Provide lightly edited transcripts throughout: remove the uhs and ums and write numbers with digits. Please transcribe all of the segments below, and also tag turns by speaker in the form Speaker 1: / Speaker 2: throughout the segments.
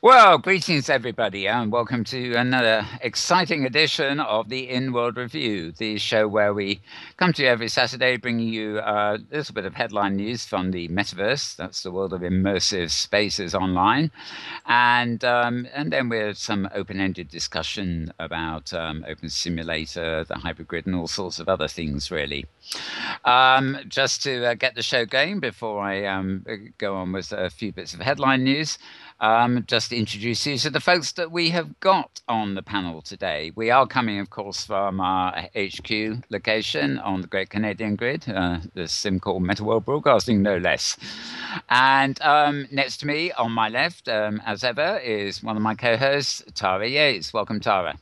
Speaker 1: Well, greetings everybody, and welcome to another exciting edition of the Inworld Review, the show where we come to you every Saturday, bringing you a little bit of headline news from the metaverse. That's the world of immersive spaces online, and then we have some open-ended discussion about Open Simulator, the hybrid grid, and all sorts of other things, really. Just to get the show going before I go on with a few bits of headline news. Just to introduce you to the folks that we have got on the panel today. We are coming, of course, from our HQ location on the Great Canadian Grid, the sim called MetaWorld Broadcasting, no less. And next to me, on my left, as ever, is one of my co-hosts, Tara Yates. Welcome, Tara.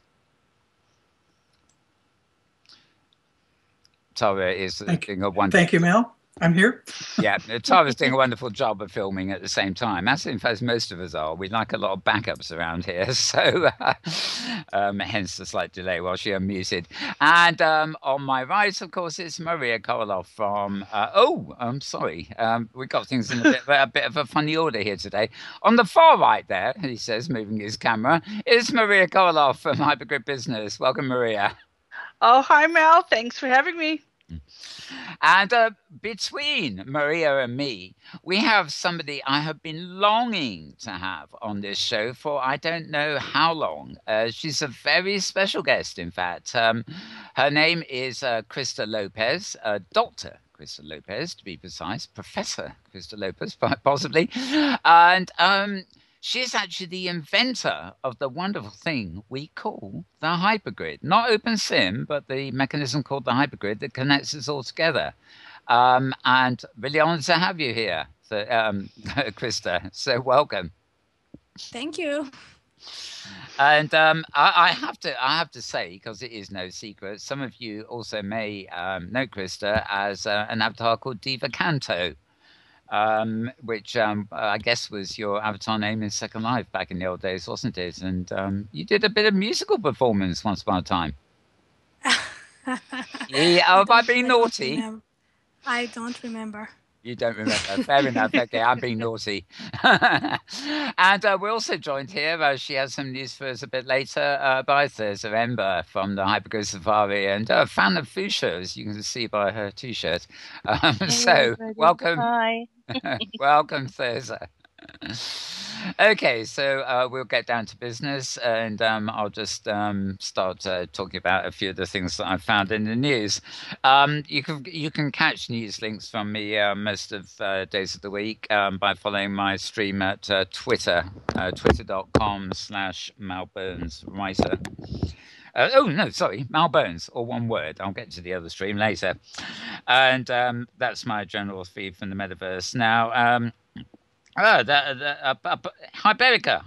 Speaker 1: Tara is doing a wonderful.
Speaker 2: Thank you, Mel. I'm here.
Speaker 1: Yeah, Tara's doing a wonderful job of filming at the same time. As in fact, most of us are. We like a lot of backups around here, so hence the slight delay while she unmuted. And on my right, of course, is Maria Koloff from. I'm sorry. We got things in a bit of a funny order here today. On the far right there, he says, moving his camera, is Maria Koloff from Hypergrid Business. Welcome, Maria.
Speaker 3: Oh, hi, Mel. Thanks for having me.
Speaker 1: And between Maria and me, we have somebody I have been longing to have on this show for I don't know how long. She's a very special guest, in fact. Her name is Crista Lopes, Dr. Crista Lopes, to be precise, Professor Crista Lopes, possibly. And she is actually the inventor of the wonderful thing we call the hypergrid. Not OpenSim, but the mechanism called the hypergrid that connects us all together. And really honored to have you here, Crista. So welcome.
Speaker 4: Thank you.
Speaker 1: And I have to say, because it is no secret, some of you also may know Crista as an avatar called Diva Canto. Which I guess was your avatar name in Second Life back in the old days, wasn't it? And you did a bit of musical performance once upon a time. Yeah, have I been naughty?
Speaker 4: I don't remember.
Speaker 1: You don't remember. Fair enough. Okay, I'm being naughty. And we're also joined here. She has some news for us a bit later by Thirza Ember from the Hypergrid Safari and a fan of Fuchsia, as you can see by her T-shirt. So, welcome.
Speaker 5: Hi.
Speaker 1: Welcome, Thirza. Okay, so we'll get down to business, and I'll just start talking about a few of the things that I found in the news. You can catch news links from me most of days of the week by following my stream at Twitter, twitter.com/MalBurnsWriter. Mal Bones, or one word. I'll get to the other stream later. And that's my general feed from the metaverse. Now, Hyperica,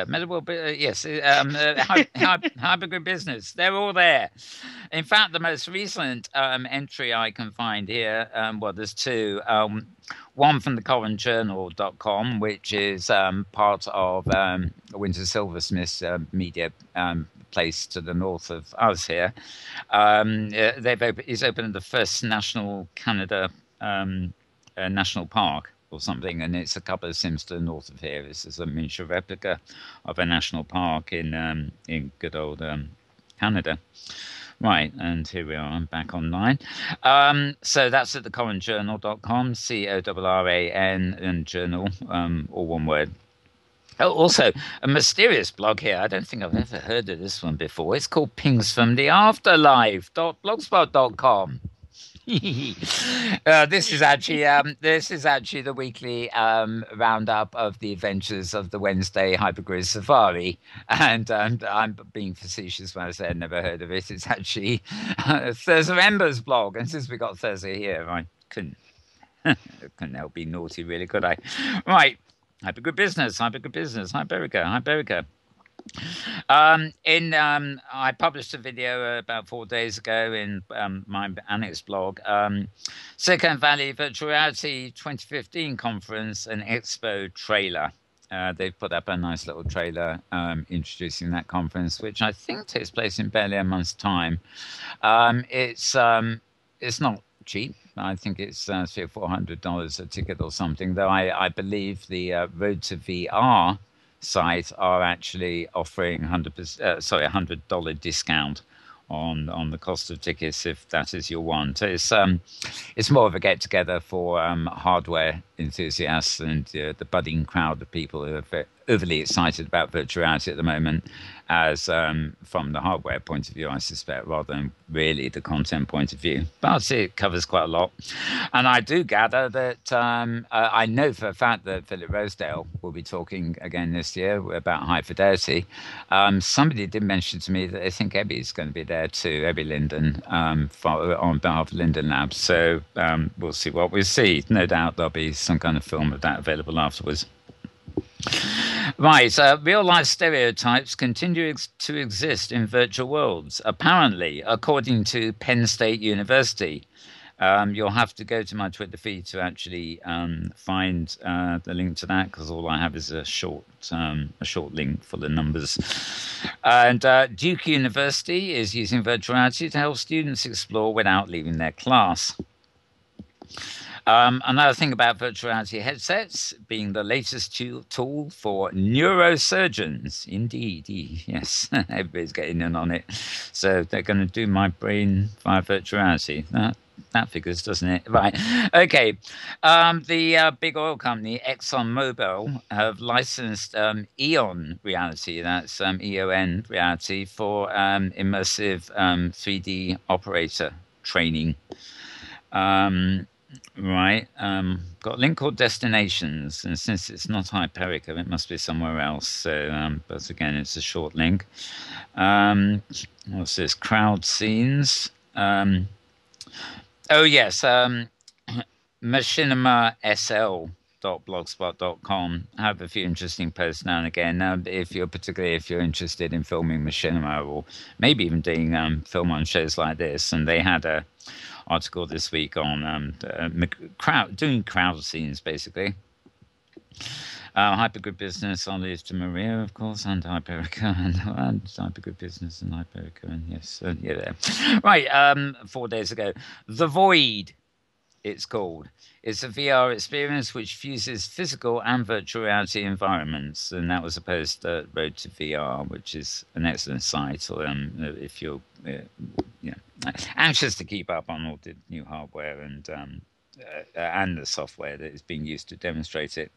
Speaker 1: MetaWorld, yes, Hypergrid Business, they're all there. In fact, the most recent entry I can find here, there's two. One from the currentjournal.com, which is part of Winter Silversmith's media place to the north of us here. He's opened the first national Canada national park or something, and it's a couple of sims to the north of here. This is a miniature replica of a national park in good old Canada. Right, and here we are. I'm back online. So that's at thecurrentjournal.com, CORRAN, and journal, all one word. Oh, also, a mysterious blog here. I don't think I've ever heard of this one before. It's called Pings from the Afterlife.blogspot.com. This is actually the weekly roundup of the adventures of the Wednesday Hypergrid Safari, and I'm being facetious when I say I'd never heard of it. It's actually Thirza Ember's blog, and since we got Thirza here, I couldn't help being naughty, really, could I? Right, Hypergrid Business, Hyperica. I published a video about 4 days ago in my Annex blog, Silicon Valley Virtual Reality 2015 Conference and Expo trailer. They've put up a nice little trailer introducing that conference, which I think takes place in barely a month's time. It's not cheap. I think it's $300 or $400 a ticket or something. Though I believe the Road to VR site are actually offering $100 discount on the cost of tickets if that is your one. So it's more of a get together for hardware enthusiasts and the budding crowd of people who are overly excited about virtual reality at the moment, as from the hardware point of view, I suspect, rather than really the content point of view. But it covers quite a lot. And I do gather that I know for a fact that Philip Rosedale will be talking again this year about high fidelity. Somebody did mention to me that they think Ebby's going to be there too, Ebby Linden, on behalf of Linden Labs. So we'll see what we see. No doubt there'll be some kind of film of that available afterwards. Right, real-life stereotypes continue to exist in virtual worlds. Apparently, according to Penn State University, you'll have to go to my Twitter feed to actually find the link to that, because all I have is a short link full of numbers. And Duke University is using virtual reality to help students explore without leaving their class. Another thing about virtual reality headsets being the latest tool for neurosurgeons. Indeed, yes, everybody's getting in on it. So they're going to do my brain via virtual reality. That figures, doesn't it? Right. Okay. The big oil company, ExxonMobil, have licensed Eon Reality, that's EON Reality, for immersive 3D operator training. Right. Got a link called Destinations, and since it's not Hyperica, it must be somewhere else. So, but again, it's a short link. What's this? Crowd scenes. Oh yes, machinimasl.blogspot.com. I have a few interesting posts now and again. Now, if you're interested in filming machinima, or maybe even doing film on shows like this, and they had a article this week on doing crowd scenes, basically. Hypergrid Business, I'll leave to Maria, of course, and Hyperica, and Hypergrid Business and Hyperica, and yes, yeah, there. Right, 4 days ago, The Void, it's called. It's a VR experience which fuses physical and virtual reality environments, and that was a post at Road to VR, which is an excellent site. If you're anxious to keep up on all the new hardware and the software that is being used to demonstrate it.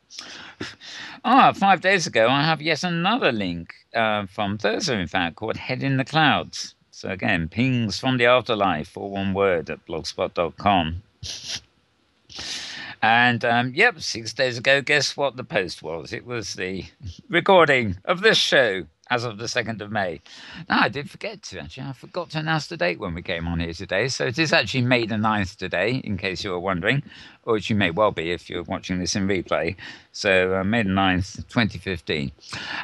Speaker 1: 5 days ago, I have yet another link from Thirza, in fact, called Head in the Clouds. So again, pings from the afterlife, all one word, at blogspot.com. And 6 days ago, guess what the post was? It was the recording of this show as of the 2nd of May. No, I did forget to, actually. I forgot to announce the date when we came on here today. So it is actually May the 9th today, in case you were wondering, or which you may well be if you're watching this in replay. So May the 9th, 2015.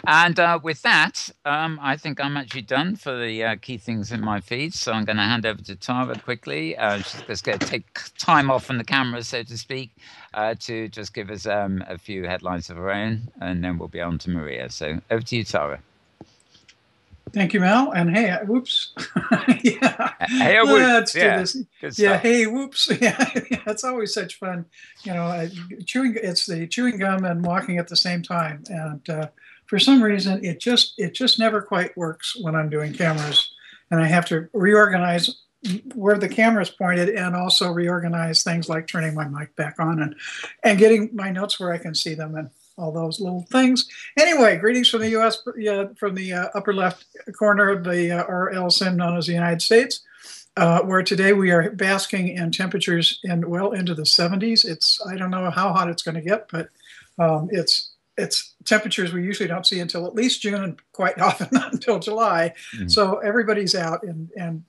Speaker 1: And with that, I think I'm actually done for the key things in my feed. So I'm going to hand over to Tara quickly. She's just going to take time off from the camera, so to speak, to just give us a few headlines of her own, and then we'll be on to Maria. So over to you, Tara.
Speaker 2: Thank you, Mel. And hey, whoops.
Speaker 1: Yeah. Hey, whoops.
Speaker 2: Let's do this. Yeah. Hey, whoops. Yeah. It's always such fun. It's the chewing gum and walking at the same time. And for some reason, it just never quite works when I'm doing cameras. And I have to reorganize where the camera is pointed, and also reorganize things like turning my mic back on and getting my notes where I can see them, and all those little things. Anyway, greetings from the U.S., from the upper left corner of the RLSM, known as the United States, where today we are basking in temperatures into the 70s. I don't know how hot it's going to get, but it's temperatures we usually don't see until at least June, and quite often not until July. Mm-hmm. So everybody's out and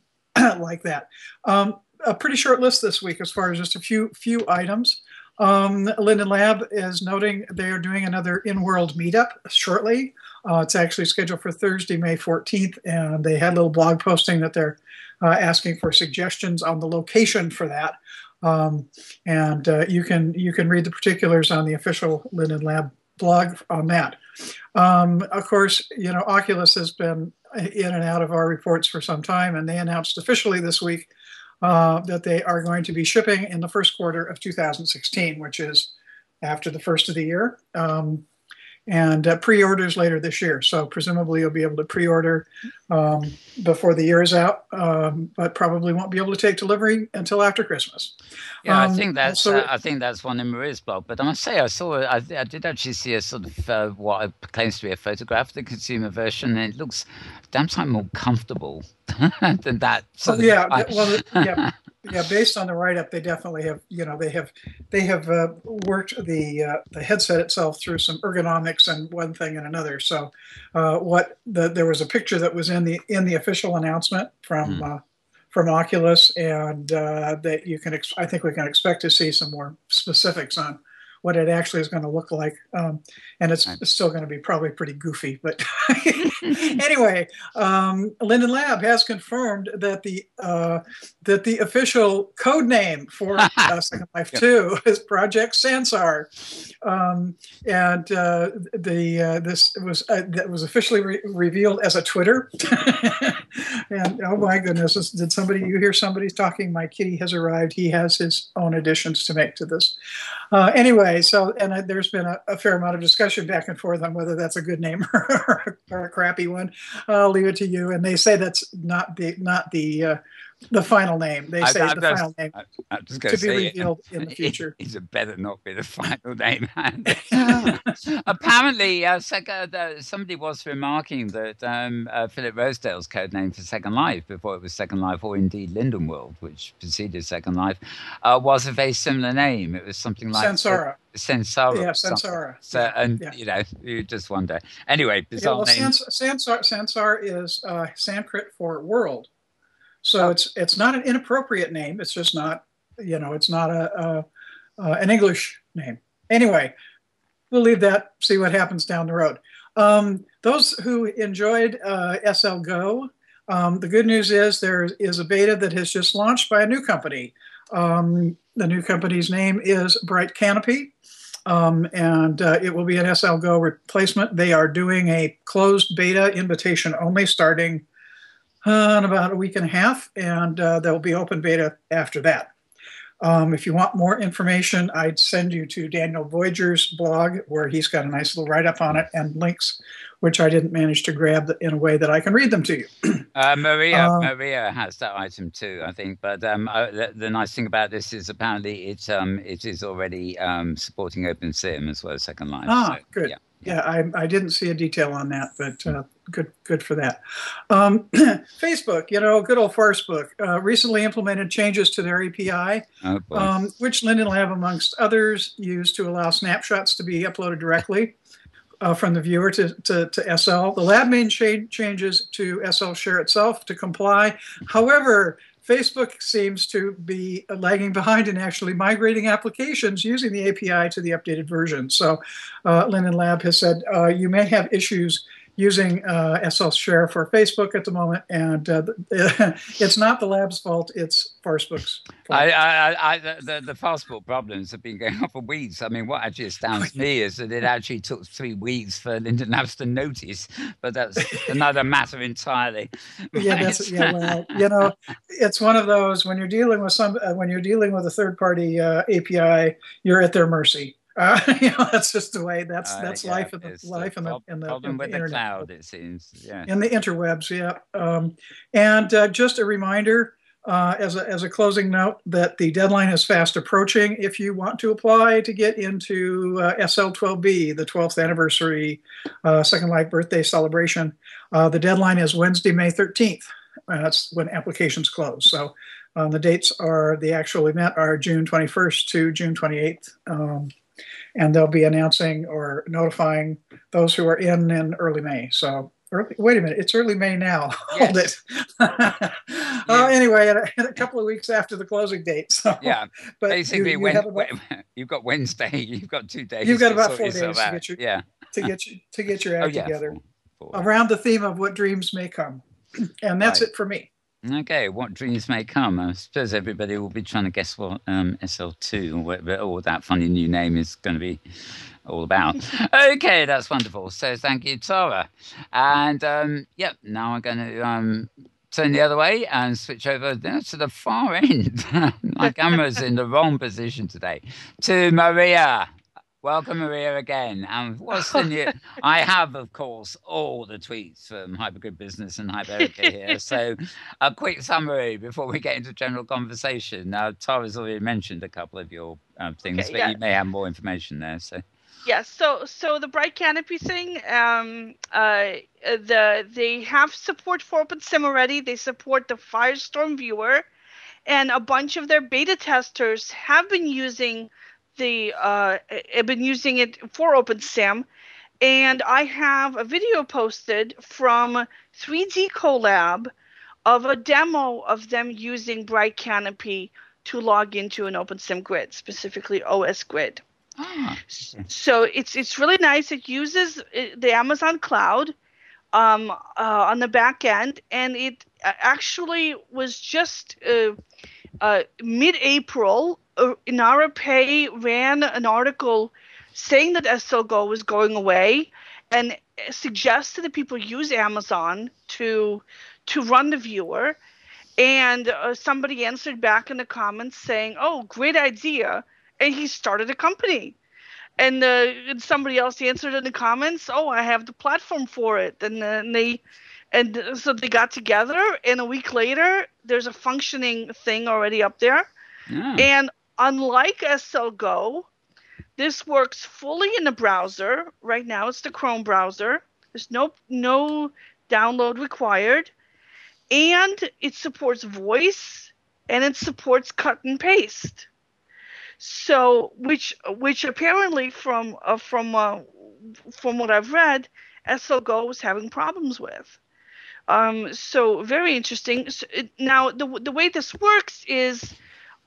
Speaker 2: like that. A pretty short list this week as far as just a few items. Linden Lab is noting they are doing another Inworld meetup shortly. It's actually scheduled for Thursday, May 14th, and they had a little blog posting that they're asking for suggestions on the location for that. You can read the particulars on the official Linden Lab blog on that. Of course, Oculus has been in and out of our reports for some time, and they announced officially this week that they are going to be shipping in the first quarter of 2016, which is after the first of the year. And pre-orders later this year. So presumably you'll be able to pre-order before the year is out, but probably won't be able to take delivery until after Christmas.
Speaker 1: Yeah, I think that's one in Maria's blog. But I must say, I did actually see a sort of what claims to be a photograph of the consumer version, and it looks damn sight more comfortable than that. So
Speaker 2: yeah. Based on the write-up, they definitely have. They have worked the headset itself through some ergonomics and one thing and another. So, there was a picture that was in the official announcement from Oculus, and that you can. I think we can expect to see some more specifics on what it actually is going to look like, and it's still going to be probably pretty goofy. But anyway, Linden Lab has confirmed that the official code name for Second Life 2 is Project Sansar, and that was officially revealed as a Twitter. And oh my goodness, you hear somebody talking? My kitty has arrived. He has his own additions to make to this. Anyway, there's been a fair amount of discussion back and forth on whether that's a good name or a crappy one. I'll leave it to you. And they say that's not the final name. They say the final name to be revealed in the future.
Speaker 1: It better not be the final name. Apparently, somebody was remarking that Philip Rosedale's code name for Second Life, before it was Second Life, or indeed Lindenworld, which preceded Second Life, was a very similar name. It was something like
Speaker 2: Sansara.
Speaker 1: Sansara.
Speaker 2: Yeah, Sansara.
Speaker 1: So, you just wonder. Anyway, bizarre name.
Speaker 2: Sansar is Sanskrit for world. So it's not an inappropriate name. It's just not, it's not an English name. Anyway, we'll leave that, see what happens down the road. Those who enjoyed SL Go, the good news is there is a beta that has just launched by a new company. The new company's name is Bright Canopy, and it will be an SL Go replacement. They are doing a closed beta invitation only starting in about a week and a half, and there'll be open beta after that. If you want more information, I'd send you to Daniel Voyager's blog, where he's got a nice little write-up on it and links, which I didn't manage to grab in a way that I can read them to you.
Speaker 1: Maria has that item too, I think. But the nice thing about this is apparently it is already supporting OpenSim as well as Second Life.
Speaker 2: Good. Yeah, I didn't see a detail on that, but good for that. Facebook, good old Facebook, recently implemented changes to their API, which Linden Lab, amongst others, used to allow snapshots to be uploaded directly from the viewer to SL. The lab made changes to SL Share itself to comply. However, Facebook seems to be lagging behind in actually migrating applications using the API to the updated version. So Linden Lab has said you may have issues using SL Share for Facebook at the moment, and it's not the lab's fault, it's Facebook's fault.
Speaker 1: The Facebook problems have been going on for weeks. I mean, what actually astounds me is that it actually took 3 weeks for Linden Labs to notice, but that's another matter entirely.
Speaker 2: Well, it's one of those, when you're dealing with a third-party API, you're at their mercy. That's just the way. That's life in the
Speaker 1: problem with
Speaker 2: the
Speaker 1: cloud. It seems,
Speaker 2: in the interwebs, and just a reminder, as a closing note, that the deadline is fast approaching. If you want to apply to get into SL12B, the 12th anniversary Second Life birthday celebration, the deadline is Wednesday, May 13th. That's when applications close. So the dates are the actual event are June 21st to June 28th. And they'll be announcing or notifying those who are in early May. So, wait a minute, it's early May now. Hold it. Anyway, a couple of weeks after the closing date. So,
Speaker 1: but basically, you've got Wednesday, you've got 2 days.
Speaker 2: You've got about 4 days to get your act together around the theme of what dreams may come. And that's it for me.
Speaker 1: Okay, what dreams may come. I suppose everybody will be trying to guess what SL2 or that funny new name is going to be all about. Okay, that's wonderful. So thank you, Tara. And now I'm going to turn the other way and switch over to the far end. My camera's in the wrong position today. To Maria. Welcome, Maria, again. And what's the new? I have, of course, all the tweets from Hypergrid Business and Hyperica here. So a quick summary before we get into general conversation. Now, Tara's already mentioned a couple of your things, but you may have more information there. So.
Speaker 3: Yes. So the Bright Canopy thing, they have support for OpenSim already. They support the Firestorm viewer, and a bunch of their beta testers have been using it for OpenSim. And I have a video posted from 3D Collab of a demo of them using Bright Canopy to log into an OpenSim grid, specifically OS Grid. So it's really nice. It uses the Amazon cloud on the back end, and it actually was just mid-April. Inarapay ran an article saying that SLGo was going away, and suggested that people use Amazon to run the viewer. And somebody answered back in the comments saying, "Oh, great idea." And he started a company. And somebody else answered in the comments, "Oh, I have the platform for it." And then so they got together, and a week later, there's a functioning thing already up there.
Speaker 1: Yeah.
Speaker 3: And unlike SLGo, this works fully in the browser. Right now, it's the Chrome browser. There's no download required. And it supports voice, and it supports cut and paste. So, which apparently from what I've read, SLGo was having problems with. So very interesting. So now the way this works is,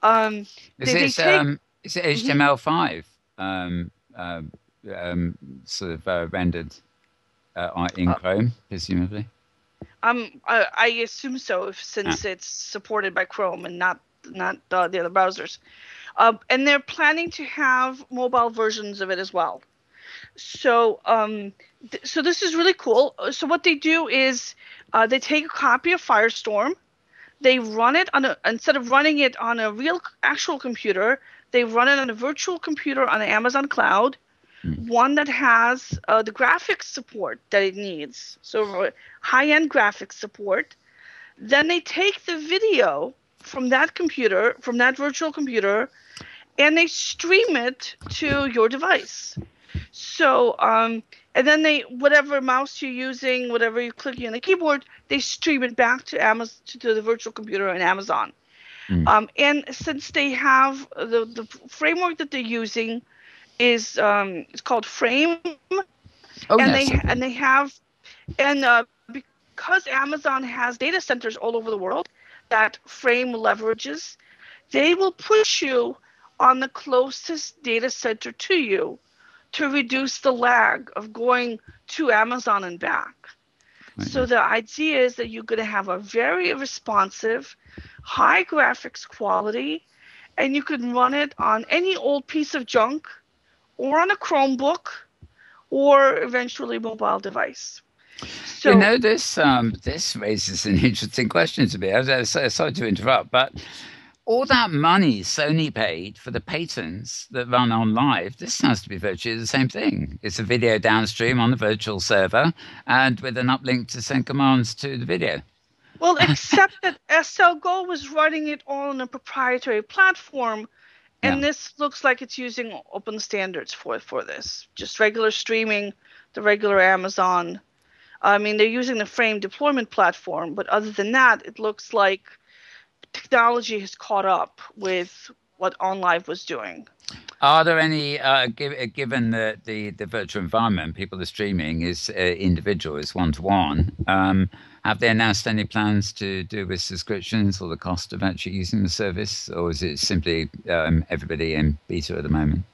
Speaker 1: is it HTML5 sort of rendered in Chrome, presumably?
Speaker 3: I assume so, since it's supported by Chrome and not the other browsers. And they're planning to have mobile versions of it as well. So so this is really cool. So what they do is they take a copy of Firestorm, they run it instead of running it on a real actual computer, they run it on a virtual computer on the Amazon cloud, one that has the graphics support that it needs, so high-end graphics support. Then they take the video from that computer, from that virtual computer, and they stream it to your device. So, and then whatever mouse you're using, whatever you're clicking on the keyboard, they stream it back to Amazon, to the virtual computer in Amazon. And since they have the framework that they're using is it's called Frame, because Amazon has data centers all over the world that Frame leverages, they will push you on the closest data center to you to reduce the lag of going to Amazon and back. Right. So the idea is that you're going to have a very responsive, high graphics quality, and you can run it on any old piece of junk, or on a Chromebook, or eventually mobile device. So,
Speaker 1: you know, this raises an interesting question to me. Sorry to interrupt, but all that money Sony paid for the patents that run on live, this has to be virtually the same thing. It's a video downstream on the virtual server, and with an uplink to send commands to the video.
Speaker 3: Well, except that SLGo was running it all on a proprietary platform, and this looks like it's using open standards for this. Just regular streaming, the regular Amazon. I mean, they're using the Frame deployment platform, but other than that, it looks like technology has caught up with what OnLive was doing.
Speaker 1: Are there any, given the virtual environment, people are streaming is individual, is one-to-one, have they announced any plans to do with subscriptions or the cost of actually using the service, or is it simply everybody in beta at the moment?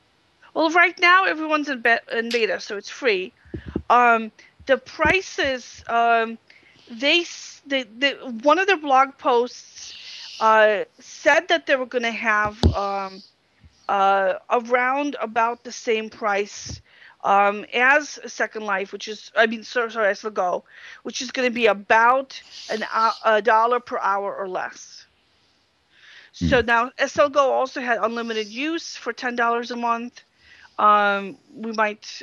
Speaker 3: Well, right now everyone's in beta, so it's free. The prices, one of their blog posts said that they were going to have around about the same price as Second Life, as the Go, which is going to be about $1 per hour or less. So now SL Go also had unlimited use for $10 a month. We might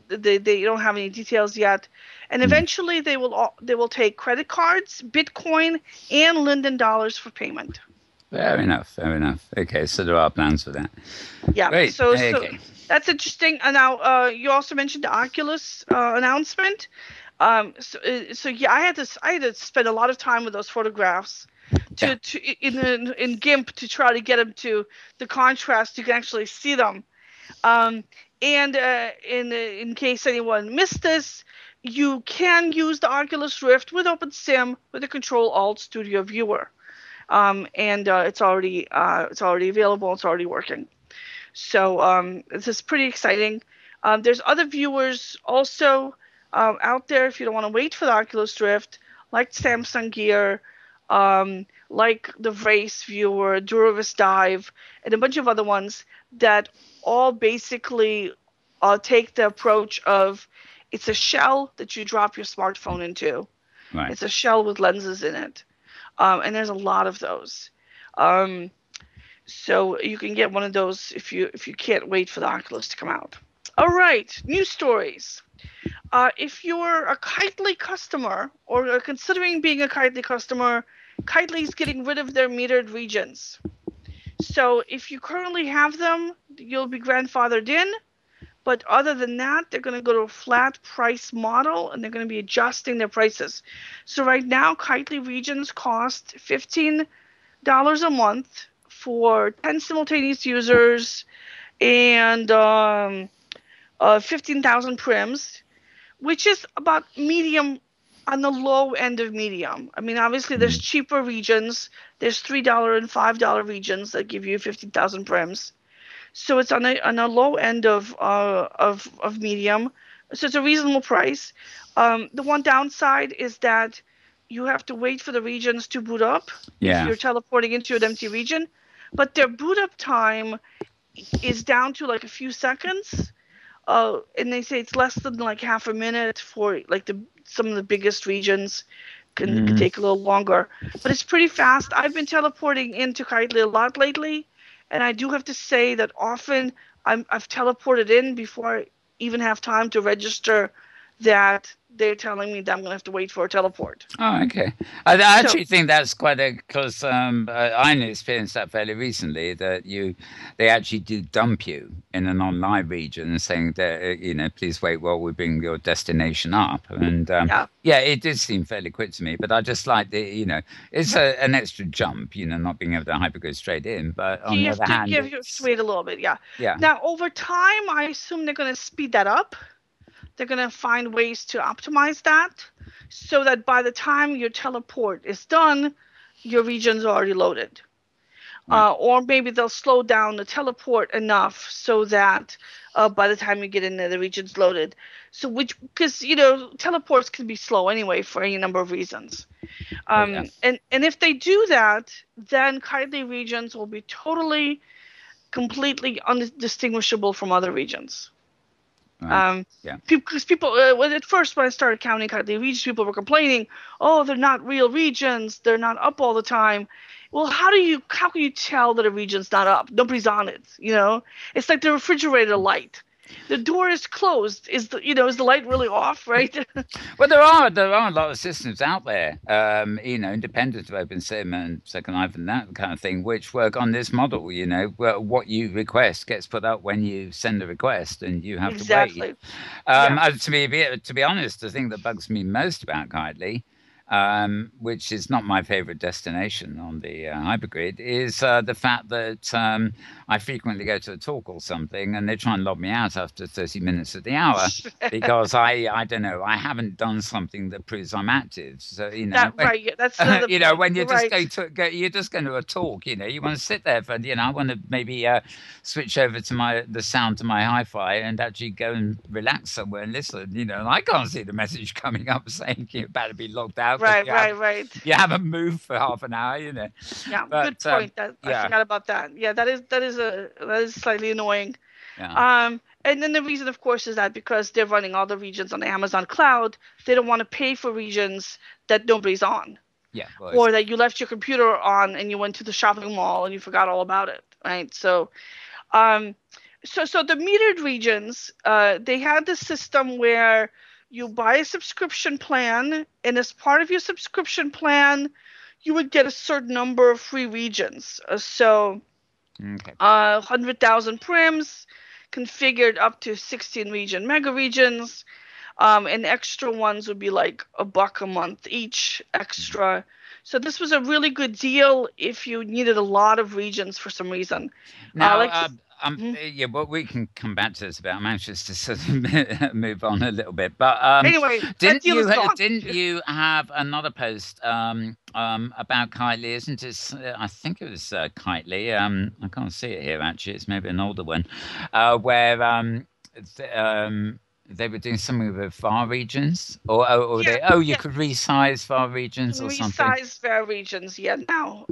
Speaker 3: they don't have any details yet, and eventually they will take credit cards, Bitcoin, and Linden dollars for payment.
Speaker 1: Fair enough. Okay, so there are plans for that.
Speaker 3: Yeah.
Speaker 1: Great.
Speaker 3: So that's interesting. And now you also mentioned the Oculus announcement. So yeah, I had to spend a lot of time with those photographs in GIMP to try to get them to the contrast. You can actually see them. And in case anyone missed this, you can use the Oculus Rift with OpenSim with the Control-Alt Studio Viewer, and it's already available. It's already working. So this is pretty exciting. There's other viewers also out there if you don't want to wait for the Oculus Rift, like Samsung Gear, like the Vrace Viewer, Duravis Dive, and a bunch of other ones that all basically take the approach of it's a shell that you drop your smartphone into. Right. It's a shell with lenses in it. And there's a lot of those. So you can get one of those if you can't wait for the Oculus to come out. All right, news stories. If you're a Kitely customer or are considering being a Kitely customer, Kitely's getting rid of their metered regions. So if you currently have them, you'll be grandfathered in. But other than that, they're going to go to a flat price model, and they're going to be adjusting their prices. So right now, Kitely regions cost $15 a month for 10 simultaneous users and 15,000 prims, which is about medium on the low end of medium. I mean, obviously, there's cheaper regions. There's $3 and $5 regions that give you 15,000 prims. So it's on a low end of medium. So it's a reasonable price. The one downside is that you have to wait for the regions to boot up if you're teleporting into an empty region. But their boot up time is down to like a few seconds. And they say it's less than like half a minute for like some of the biggest regions can take a little longer. But it's pretty fast. I've been teleporting into Kitely a lot lately. And I do have to say that often I've teleported in before I even have time to register that they're telling me that I'm going to have to wait for a teleport.
Speaker 1: Oh, okay. I actually think that's quite because I experienced that fairly recently, that they actually do dump you in an online region saying that, please wait while we bring your destination up. And it did seem fairly quick to me, but I just like it's an extra jump, not being able to hypergo straight in. But on the other hand,
Speaker 3: you have to wait a little bit. Yeah. Now, over time, I assume they're going to speed that up. They're going to find ways to optimize that so that by the time your teleport is done, your region's already loaded. Right. Or maybe they'll slow down the teleport enough so that by the time you get in there, the region's loaded. So because, teleports can be slow anyway for any number of reasons. And if they do that, then Kitely regions will be completely undistinguishable from other regions.
Speaker 1: Right.
Speaker 3: Because people, at first when I started counting Kitely regions, people were complaining, "Oh, they're not real regions. They're not up all the time." Well, how can you tell that a region's not up? Nobody's on it. It's like the refrigerator light. The door is closed. Is the light really off? Right?
Speaker 1: Well, there are a lot of systems out there, independent of OpenSim and Second Life and that kind of thing, which work on this model. Where what you request gets put up when you send a request, and you have to wait. To be honest, the thing that bugs me most about Kitely, which is not my favorite destination on the hypergrid, is the fact that I frequently go to a talk or something and they try and log me out after 30 minutes of the hour because I don't know, I haven't done something that proves I'm active. So
Speaker 3: that's another
Speaker 1: when you're you're just going to a talk, you want to sit there for I want to maybe switch over to the sound to my hi-fi and actually go and relax somewhere and listen. And I can't see the message coming up saying you better be logged out.
Speaker 3: Right.
Speaker 1: You haven't moved for half an hour,
Speaker 3: Yeah, but, good point. I forgot about that. Yeah, that is slightly annoying.
Speaker 1: Yeah.
Speaker 3: And then the reason, of course, is that because they're running all the regions on the Amazon cloud, they don't want to pay for regions that nobody's on.
Speaker 1: Yeah.
Speaker 3: Or that you left your computer on and you went to the shopping mall and you forgot all about it, right? So, so the metered regions, they had this system where you buy a subscription plan, and as part of your subscription plan, you would get a certain number of free regions. So, 100,000 prims, configured up to 16 region mega regions, and extra ones would be like $1 a month each extra. So this was a really good deal if you needed a lot of regions for some reason.
Speaker 1: Now, yeah, well, we can come back to this a bit. I'm anxious to sort of move on a little bit, but
Speaker 3: anyway,
Speaker 1: didn't you have another post about Kitely? Isn't it? I think it was Kitely. I can't see it here actually. It's maybe an older one, where they were doing something with VAR regions, or you could resize VAR regions or something.
Speaker 3: Resize VAR regions, now.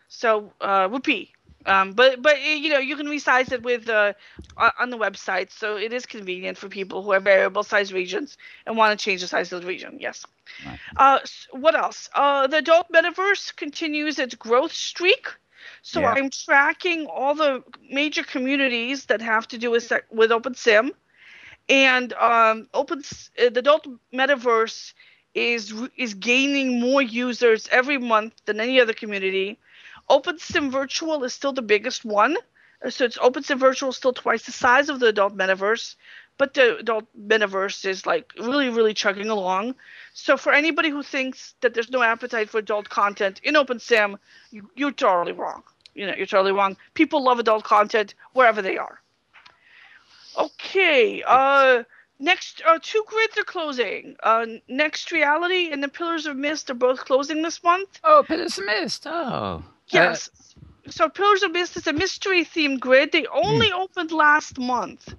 Speaker 3: So whoopee. But you can resize it with on the website, so it is convenient for people who have variable size regions and want to change the size of the region. Yes. Right. What else? The adult metaverse continues its growth streak. So I'm tracking all the major communities that have to do with OpenSim. And the adult metaverse is gaining more users every month than any other community. OpenSim Virtual is still the biggest one. So it's OpenSim Virtual is still twice the size of the adult metaverse, but the adult metaverse is like really, really chugging along. So for anybody who thinks that there's no appetite for adult content in OpenSim, you're totally wrong. You're totally wrong. People love adult content wherever they are. Okay, next, 2 grids are closing. Next Reality and the Pillars of Mist are both closing this month.
Speaker 1: Oh, Pillars of Mist. Oh.
Speaker 3: Yes. So Pillars of Mist is a mystery-themed grid. They only opened last month.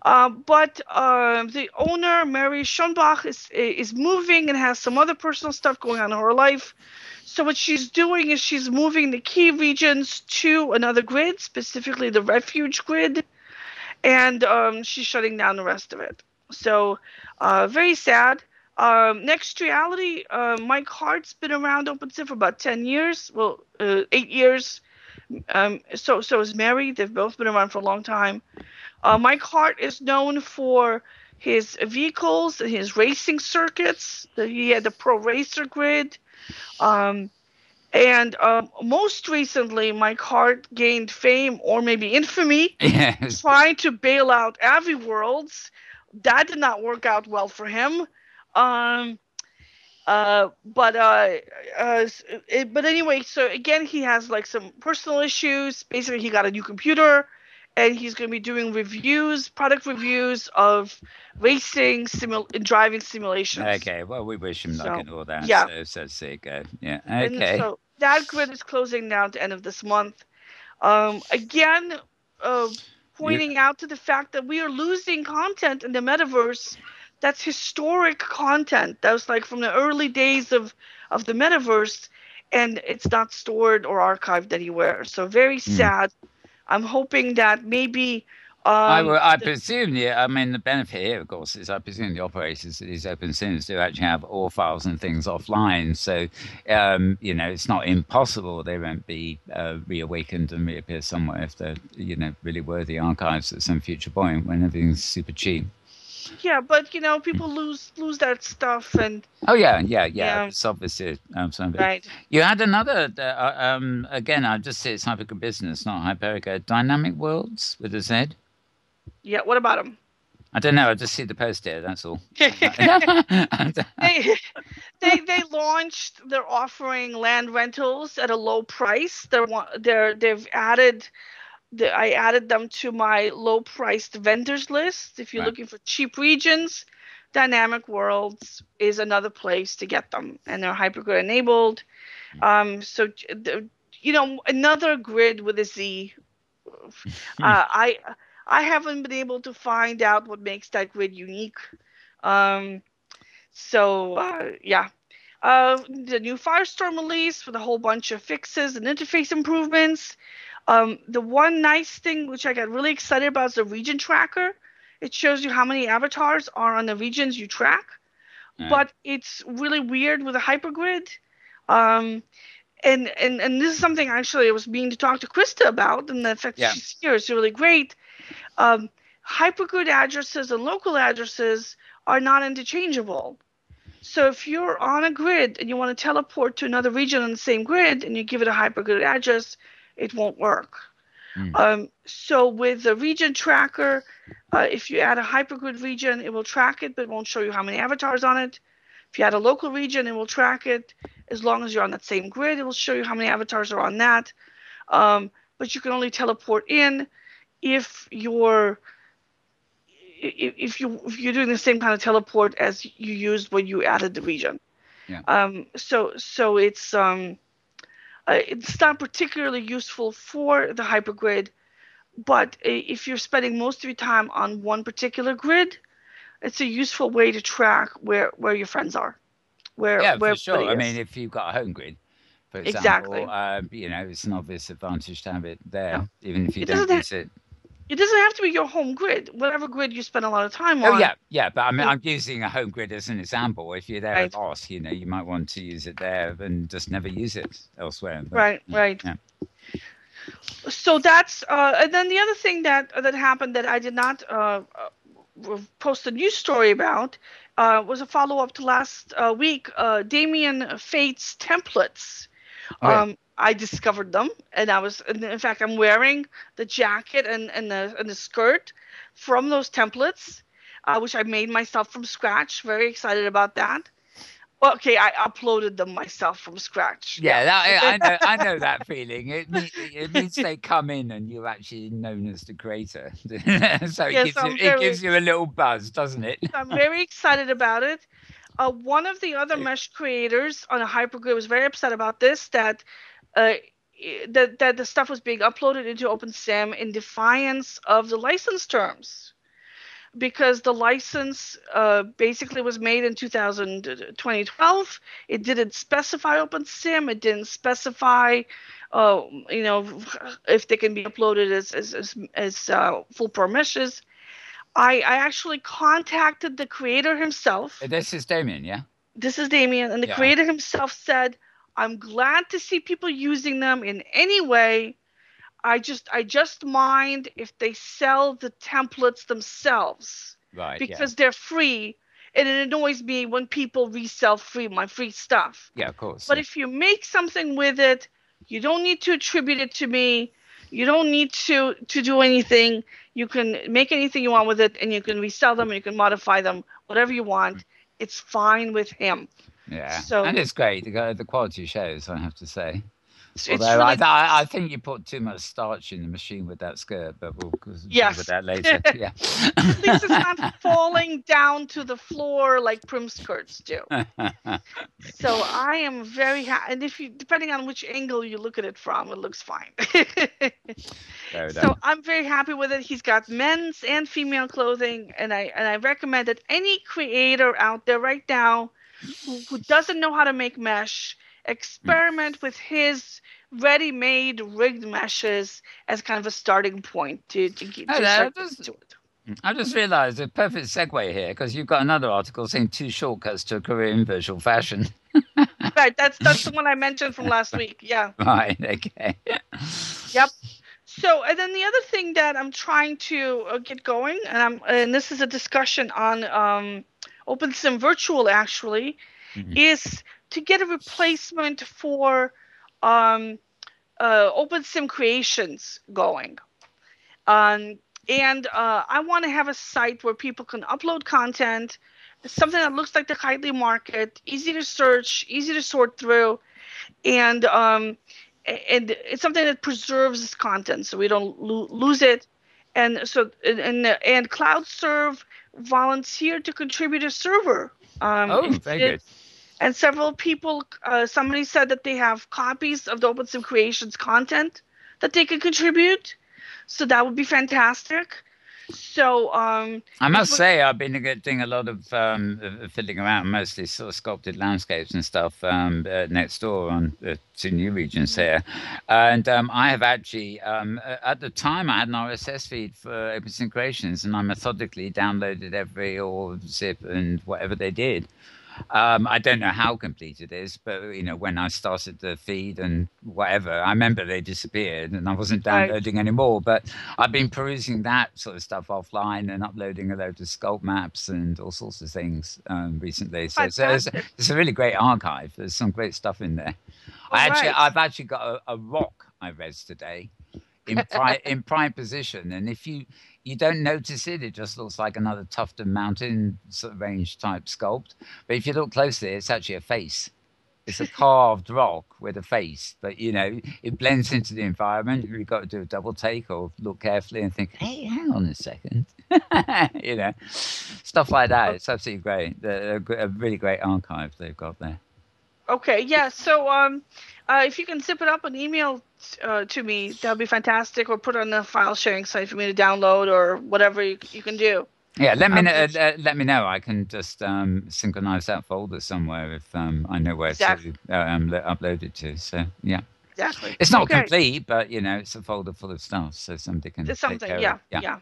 Speaker 3: But the owner, Mary Schonbach, is moving and has some other personal stuff going on in her life. So what she's doing is she's moving the key regions to another grid, specifically the Refuge grid. And she's shutting down the rest of it. So very sad. Next Reality, Mike Hart's been around OpenSim for about 10 years. Well, 8 years. So is Mary. They've both been around for a long time. Mike Hart is known for his vehicles and his racing circuits. He had the Pro Racer grid. And most recently, Mike Hart gained fame, or maybe infamy, trying to bail out Aviworlds. That did not work out well for him. But anyway, so again, he has like some personal issues. Basically, he got a new computer, and he's going to be doing product reviews of racing and driving simulations.
Speaker 1: Okay, well, we wish him luck and all that.
Speaker 3: Yeah.
Speaker 1: So there you go. Yeah. Okay.
Speaker 3: And so that grid is closing down at the end of this month. Again, pointing out to the fact that we are losing content in the metaverse. That's historic content. That was like from the early days of the metaverse, and it's not stored or archived anywhere. So very sad. I'm hoping that maybe
Speaker 1: I presume the benefit here, of course, is I presume the operators of these open sims do actually have all files and things offline. So, it's not impossible they won't be reawakened and reappear somewhere if they're, really worthy archives at some future point when everything's super cheap.
Speaker 3: Yeah, but people lose that stuff, and
Speaker 1: yeah. It's obviously
Speaker 3: right.
Speaker 1: You had another again. I just say it's Hyperco Business, not Hyperico. Dynamic Worlds with a Z.
Speaker 3: Yeah, what about them?
Speaker 1: I don't know. I just see the post here. That's all.
Speaker 3: They launched. They're offering land rentals at a low price. They've added. I added them to my low-priced vendors list. If you're looking for cheap regions, Dynamic Worlds is another place to get them, and they're Hypergrid enabled. So, another grid with a Z. I haven't been able to find out what makes that grid unique. The new Firestorm release with a whole bunch of fixes and interface improvements. The one nice thing which I got really excited about is the region tracker. It shows you how many avatars are on the regions you track, but it's really weird with a hypergrid. And this is something actually I was meaning to talk to Crista about, and the fact that she's here is really great. Hypergrid addresses and local addresses are not interchangeable. So if you're on a grid and you want to teleport to another region on the same grid and you give it a hypergrid address, it won't work. So with the region tracker, if you add a hypergrid region, it will track it, but it won't show you how many avatars on it. If you add a local region, it will track it. As long as you're on that same grid, it will show you how many avatars are on that. But you can only teleport in if you're doing the same kind of teleport as you used when you added the region. So it's not particularly useful for the hypergrid, but if you're spending most of your time on one particular grid, it's a useful way to track where your friends are. Where
Speaker 1: for sure. I mean, if you've got a home grid, for example, it's an obvious advantage to have it there, even if you don't use it.
Speaker 3: It doesn't have to be your home grid, whatever grid you spend a lot of time on.
Speaker 1: But I mean, I'm using a home grid as an example. If you're there at last, you might want to use it there and just never use it elsewhere. But,
Speaker 3: right. Yeah. So that's, and then the other thing that happened that I did not post a news story about was a follow-up to last week, Damien Fate's templates. I discovered them, and in fact, I'm wearing the jacket and the skirt from those templates, which I made myself from scratch. Very excited about that. Well, okay, I uploaded them myself from scratch.
Speaker 1: I know that feeling. It means they come in and you're actually known as the creator. So it gives you a little buzz, doesn't it?
Speaker 3: I'm very excited about it. One of the other mesh creators on a hypergrid was very upset about this, that the stuff was being uploaded into OpenSim in defiance of the license terms, because the license basically was made in 2012. It didn't specify OpenSim. It didn't specify, if they can be uploaded as full pro meshes. I actually contacted the creator himself.
Speaker 1: This is Damien, yeah?
Speaker 3: This is Damien, and the creator himself said, I'm glad to see people using them in any way. I just mind if they sell the templates themselves, because they're free, and it annoys me when people resell my free stuff.
Speaker 1: Yeah, of course.
Speaker 3: But if you make something with it, you don't need to attribute it to me. You don't need to do anything. You can make anything you want with it, and you can resell them, and you can modify them, whatever you want. It's fine with him.
Speaker 1: Yeah, and it's great. The quality shows, I have to say.
Speaker 3: Although
Speaker 1: I think you put too much starch in the machine with that skirt, but we'll deal with that later. Yeah.
Speaker 3: At least it's not falling down to the floor like prim skirts do. So I am very happy. And depending on which angle you look at it from, it looks fine. So I'm very happy with it. He's got men's and female clothing, and I recommend that any creator out there right now who doesn't know how to make mesh, experiment with his ready-made rigged meshes as kind of a starting point to start to it.
Speaker 1: I just realized a perfect segue here, because you've got another article saying 2 shortcuts to a career in virtual fashion.
Speaker 3: Right, that's the one I mentioned from last week. Yeah.
Speaker 1: Right. Okay.
Speaker 3: Yep. So, and then the other thing that I'm trying to get going, and this is a discussion on OpenSim Virtual actually, is to get a replacement for OpenSim creations going. And I want to have a site where people can upload content, something that looks like the Kitely market, easy to search, easy to sort through, and it's something that preserves this content so we don't lose it. And so and CloudServe volunteered to contribute a server.
Speaker 1: Very good.
Speaker 3: And several people, somebody said that they have copies of the OpenSim Creations content that they can contribute. So that would be fantastic. So
Speaker 1: I must say I've been doing a lot of fiddling around, mostly sort of sculpted landscapes and stuff next door on the 2 new regions here, and I have actually at the time I had an RSS feed for OpenSync Creations, and I methodically downloaded every or zip and whatever they did. I don't know how complete it is, but when I started the feed and whatever, I remember they disappeared and I wasn't downloading anymore. But I've been perusing that sort of stuff offline and uploading a load of sculpt maps and all sorts of things recently. So it's a really great archive. There's some great stuff in there. I've actually got a rock I read today in prime position, and if you don't notice it, it just looks like another Tufton Mountain sort of range type sculpt. But if you look closely, it's actually a face. It's a carved rock with a face, but it blends into the environment. You've got to do a double take or look carefully and think, hey, hang on a second. Stuff like that. It's absolutely great. A really great archive they've got there.
Speaker 3: Okay, yeah. So if you can zip it up and email to me, that would be fantastic, or put on the file sharing site for me to download or whatever you can do.
Speaker 1: Yeah, let me know. I can just synchronize that folder somewhere if I know where to upload it to. So yeah,
Speaker 3: exactly.
Speaker 1: It's not complete, but it's a folder full of stuff, so somebody can.
Speaker 3: It's something. Yeah.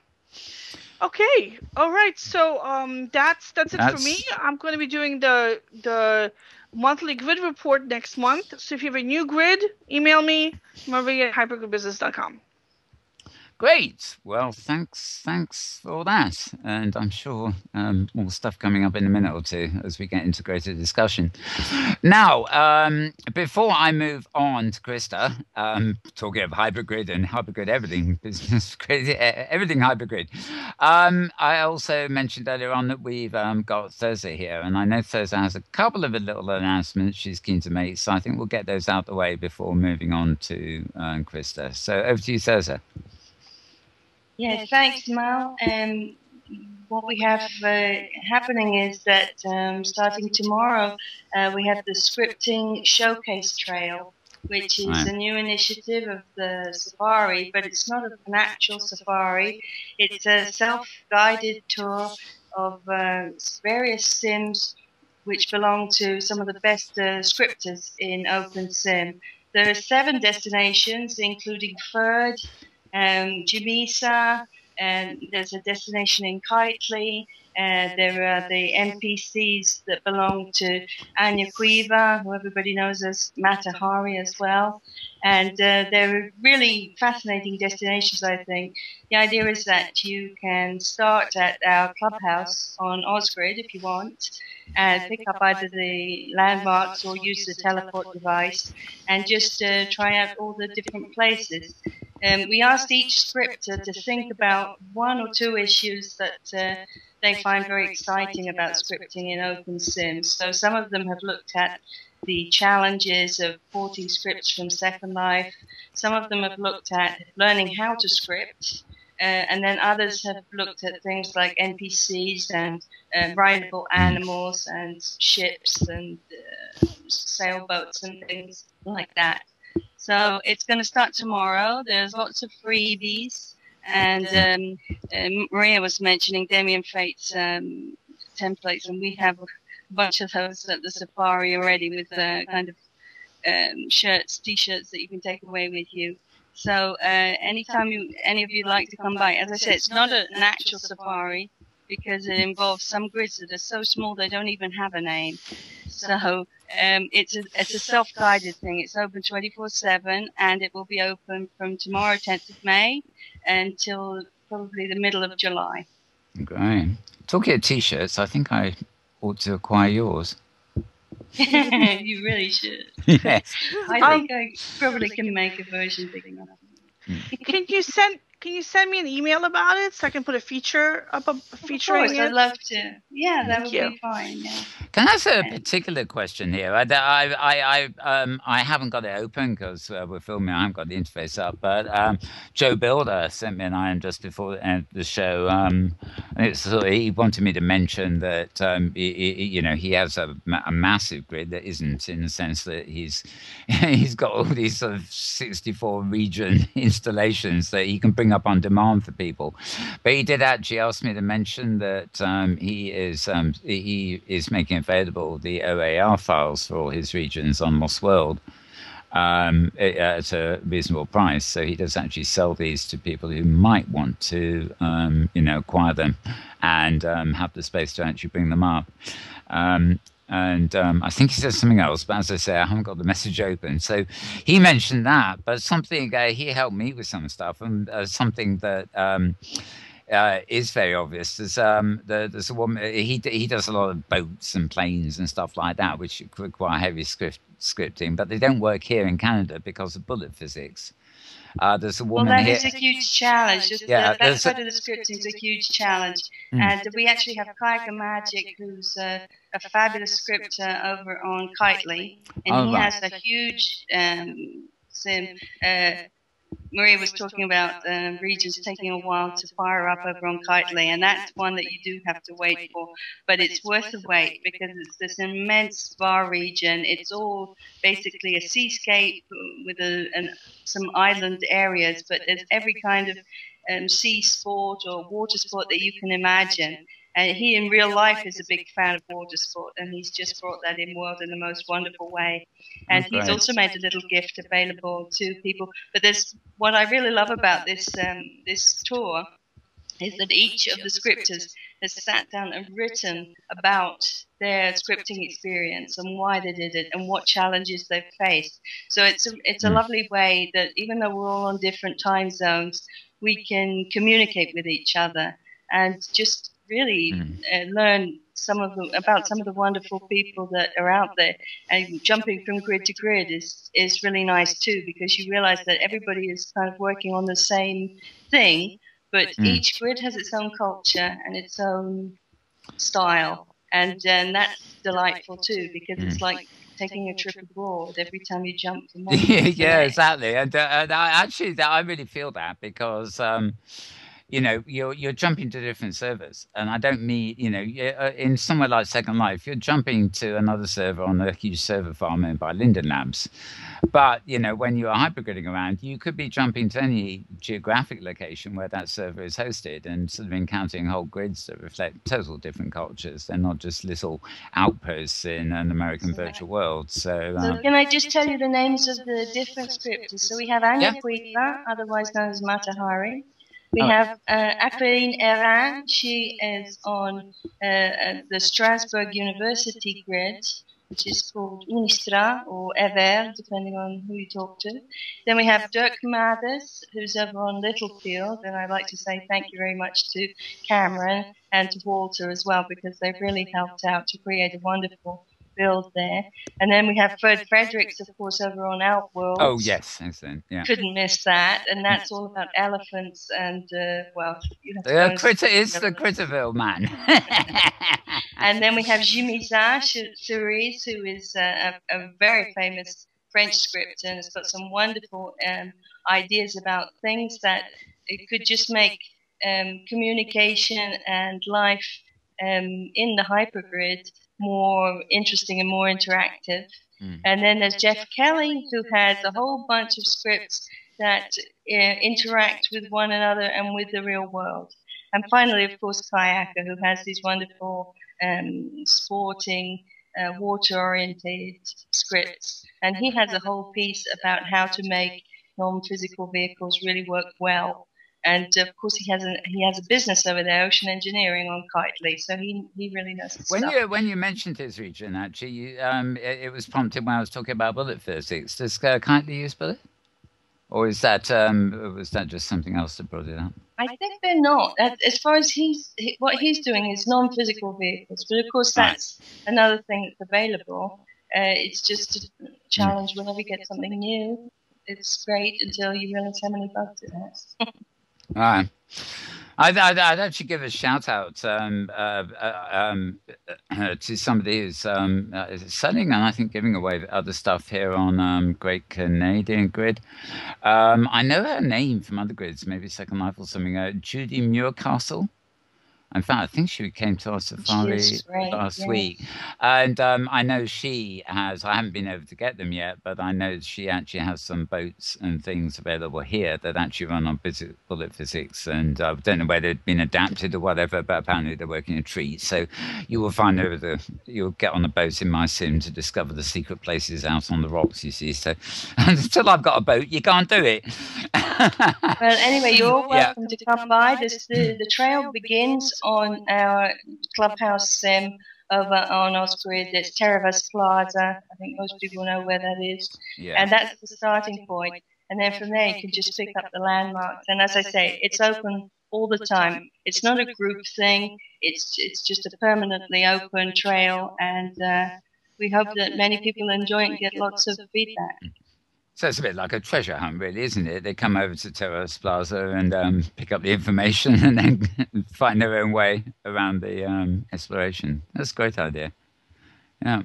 Speaker 3: Okay. All right. So that's it for me. I'm going to be doing the monthly grid report next month. So if you have a new grid, email me, Marie@hypergridbusiness.com.
Speaker 1: Great. Well, thanks for all that. And I'm sure more stuff coming up in a minute or two as we get into greater discussion. Now, before I move on to Crista, talking of hypergrid and hypergrid everything, business everything hypergrid. I also mentioned earlier on that we've got Thirza here, and I know Thirza has a couple of little announcements she's keen to make, so I think we'll get those out the way before moving on to Crista. So over to you, Thirza.
Speaker 5: Yes, thanks, Mal. What we have happening is that starting tomorrow, we have the Scripting Showcase Trail, which is a new initiative of the Safari, but it's not an actual safari. It's a self-guided tour of various sims which belong to some of the best scripters in OpenSim. There are 7 destinations, including Ferd, Jamisa, and there's a destination in Kitely. There are the NPCs that belong to Anya Quiva, who everybody knows as Matahari as well. And they're really fascinating destinations, I think. The idea is that you can start at our clubhouse on Osgrid if you want, and pick up either the landmarks or use the teleport device and just try out all the different places. We asked each scripter to think about 1 or 2 issues that they find very exciting about scripting in OpenSim. So some of them have looked at the challenges of porting scripts from Second Life. Some of them have looked at learning how to script. And then others have looked at things like NPCs and rideable animals and ships and sailboats and things like that. So it's going to start tomorrow. There's lots of freebies. And Maria was mentioning Damien Fate's templates, and we have a bunch of those at the Safari already with kind of shirts, T-shirts that you can take away with you. So anytime any of you like to come by, as I said, it's not an actual Safari because it involves some grids that are so small they don't even have a name. So it's a self-guided thing. It's open 24/7, and it will be open from tomorrow, 10th of May, until probably the middle of July.
Speaker 1: Great. Talking of T-shirts, I think I ought to acquire yours.
Speaker 5: You really should.
Speaker 1: Yes.
Speaker 5: I think I probably can make a version big enough.
Speaker 3: Can you send me an email about it so I can put a feature up featuring
Speaker 5: it? Of course, I'd love to. Yeah, that would be fine. Yeah.
Speaker 1: Can I ask a particular question here? I haven't got it open because we're filming. I haven't got the interface up. But Joe Builder sent me an item just before the end of the show. He wanted me to mention that he has a massive grid that isn't, in the sense that he's got all these sort of 64 region installations that he can bring putting up on demand for people. But he did actually ask me to mention that he is making available the OAR files for all his regions on Lost World at a reasonable price. So he does actually sell these to people who might want to, acquire them and have the space to actually bring them up. And I think he said something else, but as I say, I haven't got the message open. So he mentioned that, but something he helped me with some stuff, and something that is very obvious. There's a woman. He does a lot of boats and planes and stuff like that, which require heavy scripting, but they don't work here in Canada because of bullet physics. There's a woman
Speaker 5: that
Speaker 1: here.
Speaker 5: is a huge challenge. That side of the scripting is a huge challenge. And we actually have Kaika Magic, who's a fabulous scripter over on Kitely. And he has a huge Maria was talking about regions taking a while to fire up over on Kitely, and that's one that you do have to wait for. But it's worth the wait because it's this immense bar region. It's all basically a seascape with some island areas, but there's every kind of sea sport or water sport that you can imagine. And he in real life is a big fan of water sport, and he's just brought that in world in the most wonderful way. And he's also made a little gift available to people. But what I really love about this tour is that each of the scripters has sat down and written about their scripting experience and why they did it and what challenges they've faced. So it's a lovely way that even though we're all on different time zones, we can communicate with each other and just really learn about some of the wonderful people that are out there. And jumping from grid to grid is really nice too, because you realize that everybody is kind of working on the same thing, but each grid has its own culture and its own style, and that's delightful too, because it's like taking a trip abroad every time you jump from one.
Speaker 1: Yeah, exactly. And I really feel that because you're jumping to different servers, and I don't mean, in somewhere like Second Life, you're jumping to another server on a huge server farm owned by Linden Labs. But, when you're hypergridding around, you could be jumping to any geographic location where that server is hosted and sort of encountering whole grids that reflect total different cultures. They're not just little outposts in an American virtual world. So
Speaker 5: can I just tell you the names of the different scripters? So we have Anya Puipa, otherwise known as Matahari. We have Aqueline Erin. She is on the Strasbourg University grid, which is called Unistra or Ever, depending on who you talk to. Then we have Dirk Mathers, who's over on Littlefield, and I'd like to say thank you very much to Cameron and to Walter as well, because they've really helped out to create a wonderful build there. And then we have Fred Fredericks, of course, over on Outworld.
Speaker 1: Oh, yes, excellent. Yeah.
Speaker 5: Couldn't miss that. And that's all about elephants and,
Speaker 1: Critter is the Critterville man.
Speaker 5: And then we have Jimisa Cerise, who is a very famous French scripter and has got some wonderful ideas about things that it could just make communication and life in the hypergrid more interesting and more interactive. And then there's Jeff Kelly, who has a whole bunch of scripts that interact with one another and with the real world. And finally, of course, Kayaka, who has these wonderful sporting, water-oriented scripts. And he has a whole piece about how to make non-physical vehicles really work well. And of course, he has a business over there, ocean engineering on Kitely, so he really knows his stuff.
Speaker 1: When you mentioned his region, actually, it was prompted when I was talking about bullet physics. Does Kitely use bullet, or was that just something else that brought it up?
Speaker 5: I think they're not. As far as what he's doing is non-physical vehicles, but of course that's another thing that's available. It's just a challenge whenever you get something new. It's great until you realize how many bugs it has.
Speaker 1: All right. I'd actually give a shout out to somebody who's selling and I think giving away other stuff here on Great Canadian Grid. I know her name from other grids, maybe Second Life or something. Judy Muircastle. In fact, I think she came to our safari last week. And I know she has, I haven't been able to get them yet, but I know she actually has some boats and things available here that actually run on bullet physics. And I don't know whether they've been adapted or whatever, but apparently they're working a treat. So you will find you'll get on a boat in my sim to discover the secret places out on the rocks, you see. So until I've got a boat, you can't do it.
Speaker 5: Well, anyway, you're welcome to come by. The trail begins on our clubhouse sim over on Osgrid. It's Terravas Plaza. I think most people know where that is. Yeah. And that's the starting point. And then from there, you can just pick up the landmarks. And as I say, it's open all the time. It's not a group thing. It's just a permanently open trail. And we hope that many people enjoy it and get lots of feedback.
Speaker 1: So it's a bit like a treasure hunt, really, isn't it? They come over to Terrace Plaza and pick up the information and then find their own way around the exploration. That's a great idea. Yeah.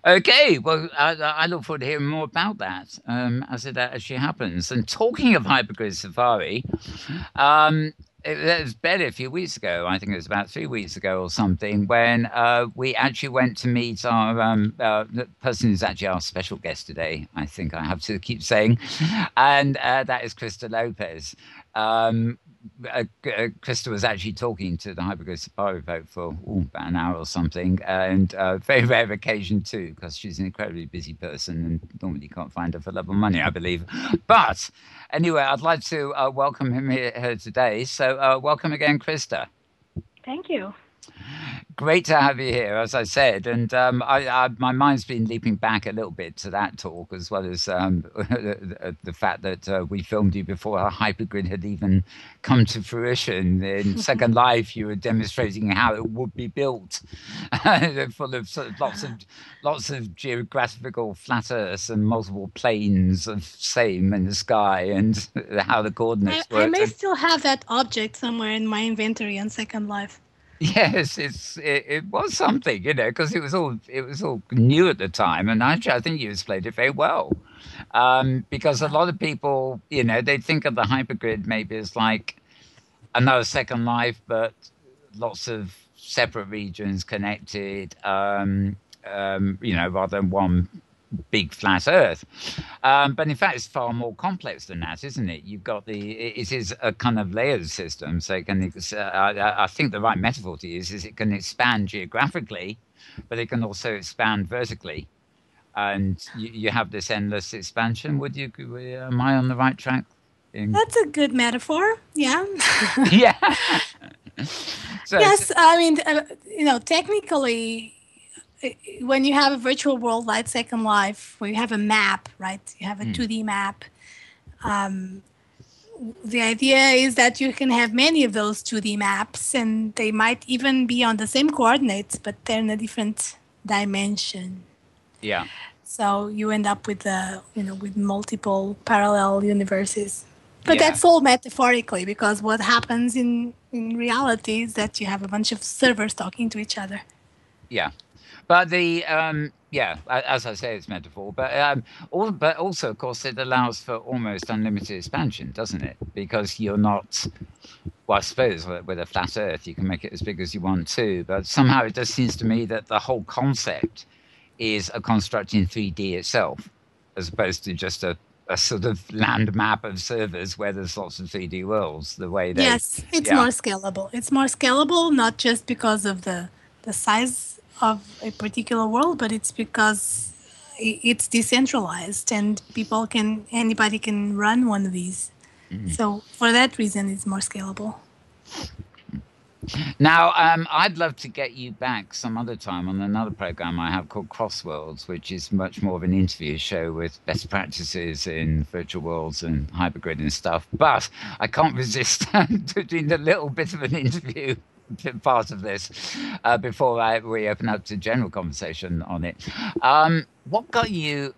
Speaker 1: Okay, well, I look forward to hearing more about that as it actually happens. And talking of Hypergrid Safari, it was better a few weeks ago. I think it was about 3 weeks ago or something, when we actually went to meet our the person who's actually our special guest today. I think I have to keep saying, and that is Crista Lopes. Crista was actually talking to the Hypergrid Safari folk for about an hour or something, and very rare occasion too, because she's an incredibly busy person and normally can't find her for love or money, I believe. But anyway, I'd like to welcome him here today. So welcome again, Crista.
Speaker 6: Thank you.
Speaker 1: Great to have you here, as I said, and my mind's been leaping back a little bit to that talk, as well as the fact that we filmed you before our hypergrid had even come to fruition. In Second Life, you were demonstrating how it would be built, full of lots of geographical flat Earths and multiple planes of same in the sky, and how the coordinates work.
Speaker 4: I may still have that object somewhere in my inventory on Second Life.
Speaker 1: Yes, it was something, because it was all new at the time, and actually I think you displayed it very well, because a lot of people, they think of the hypergrid maybe as like another Second Life, but lots of separate regions connected, rather than one big flat Earth. But in fact, it's far more complex than that, isn't it? You've got it is a kind of layered system. So it can, I think the right metaphor to use is it can expand geographically, but it can also expand vertically. And you have this endless expansion. Am I on the right track?
Speaker 4: That's a good metaphor. Yeah.
Speaker 1: Yeah. So,
Speaker 4: yes. I mean, technically, when you have a virtual world like Second Life, where you have a map, right? You have a 2D map. The idea is that you can have many of those 2D maps, and they might even be on the same coordinates, but they're in a different dimension.
Speaker 1: Yeah.
Speaker 4: So you end up with with multiple parallel universes. But that's all metaphorically, because what happens in reality is that you have a bunch of servers talking to each other.
Speaker 1: Yeah. But as I say, it's metaphor. But also, of course, it allows for almost unlimited expansion, doesn't it? Because you're not. Well, I suppose with a flat Earth, you can make it as big as you want to. But somehow, it just seems to me that the whole concept is a construct in 3D itself, as opposed to just a sort of land map of servers where there's lots of 3D worlds.
Speaker 4: Yes, it's more scalable. It's more scalable, not just because of the size of a particular world, but it's because it's decentralized and anybody can run one of these. So for that reason, it's more scalable.
Speaker 1: Now, I'd love to get you back some other time on another program I have called Crossworlds, which is much more of an interview show with best practices in virtual worlds and hypergrid and stuff. But I can't resist doing a little bit of an interview part of this before we open up to general conversation on it. What got you?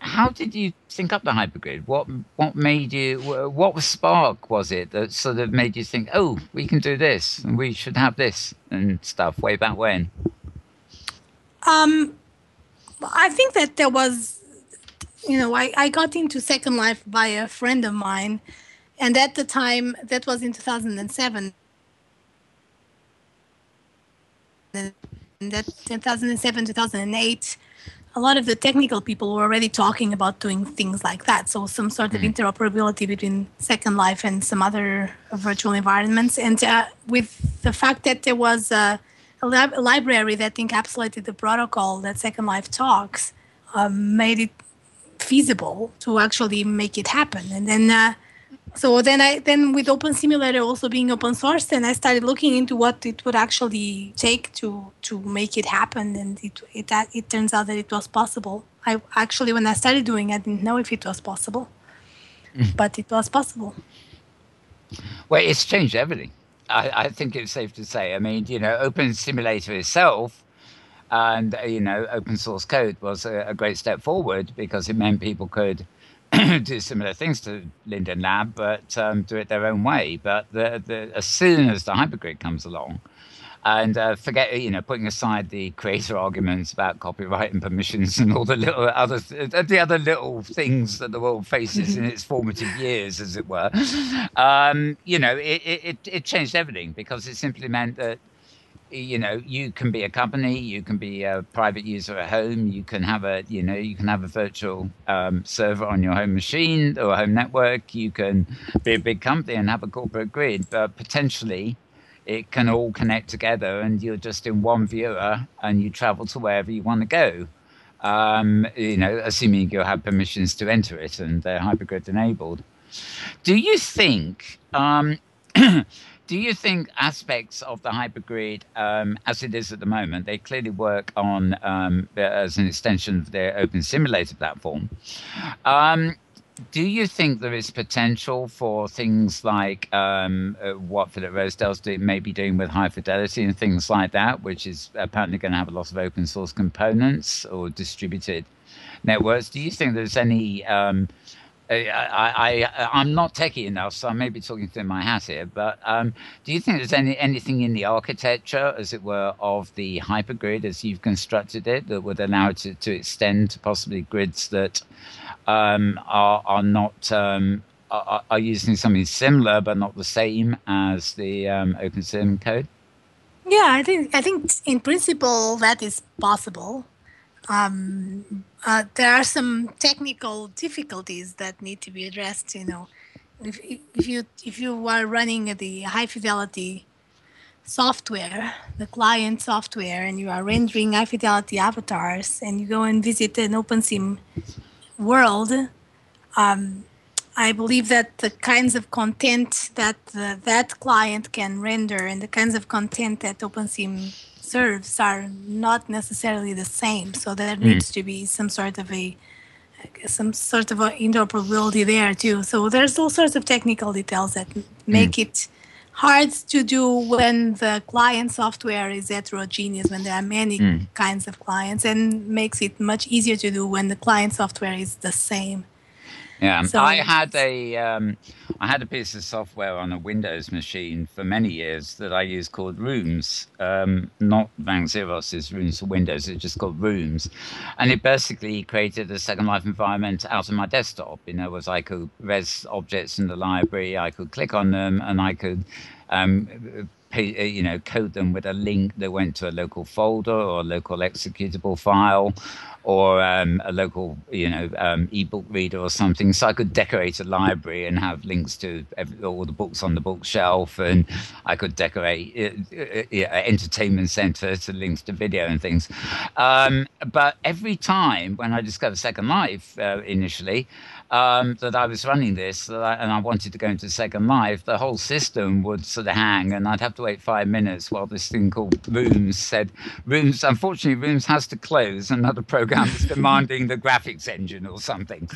Speaker 1: How did you think up the hypergrid? What made you? What spark was it that sort of made you think, oh, we can do this and we should have this and stuff way back when?
Speaker 4: I think that there was, I got into Second Life by a friend of mine, And at the time, that was in 2007. And that 2007, 2008, a lot of the technical people were already talking about doing things like that. So some sort of interoperability between Second Life and some other virtual environments. And with the fact that there was a library that encapsulated the protocol that Second Life talks, made it feasible to actually make it happen. And then then with Open Simulator also being open source, then I started looking into what it would actually take to make it happen, and it turns out that it was possible. I actually, when I started doing it, I didn't know if it was possible, but it was possible.
Speaker 1: Well, it's changed everything. I think it's safe to say. I mean, Open Simulator itself and, open source code was a great step forward because it meant people could do similar things to Linden Lab, but do it their own way. But as soon as the hypergrid comes along, and forget, putting aside the creator arguments about copyright and permissions and all the other little things that the world faces in its formative years, as it were, it changed everything because it simply meant that you can be a company, you can be a private user at home, you can have a virtual server on your home machine or home network, you can be a big company and have a corporate grid, but potentially it can all connect together and you're just in one viewer and you travel to wherever you want to go. Assuming you have permissions to enter it and they're hypergrid enabled. Do you think aspects of the hypergrid, as it is at the moment, they clearly work on as an extension of their Open Simulator platform? Do you think there is potential for things like what Philip Rosedale's maybe doing with high fidelity and things like that, which is apparently going to have a lot of open source components or distributed networks? Do you think there's any I'm not techie enough, so I may be talking through my hat here, but do you think there's anything in the architecture, as it were, of the hypergrid as you've constructed it that would allow it to extend to possibly grids that are using something similar but not the same as the OpenSim code?
Speaker 4: Yeah, I think in principle that is possible. There are some technical difficulties that need to be addressed. If you are running the high fidelity software, the client software, and you are rendering high fidelity avatars, and you go and visit an OpenSim world, I believe that the kinds of content that that client can render and the kinds of content that OpenSim serves are not necessarily the same. So there needs to be some sort of a interoperability there too. So there's all sorts of technical details that make it hard to do when the client software is heterogeneous, when there are many kinds of clients, and makes it much easier to do when the client software is the same.
Speaker 1: Yeah, so I had a piece of software on a Windows machine for many years that I used called Rooms, not Bang Xeros's Rooms for Windows. It's just called Rooms, and it basically created a Second Life environment out of my desktop. Was I could res objects in the library, I could click on them, and I could code them with a link that went to a local folder or a local executable file or a local, ebook reader or something. So I could decorate a library and have links to all the books on the bookshelf, and I could decorate entertainment center to links to video and things. But every time when I discovered Second Life initially, that I was running this and I wanted to go into Second Life, the whole system would sort of hang, and I'd have to wait 5 minutes while this thing called Rooms said, unfortunately, Rooms has to close. Another program is demanding the graphics engine or something.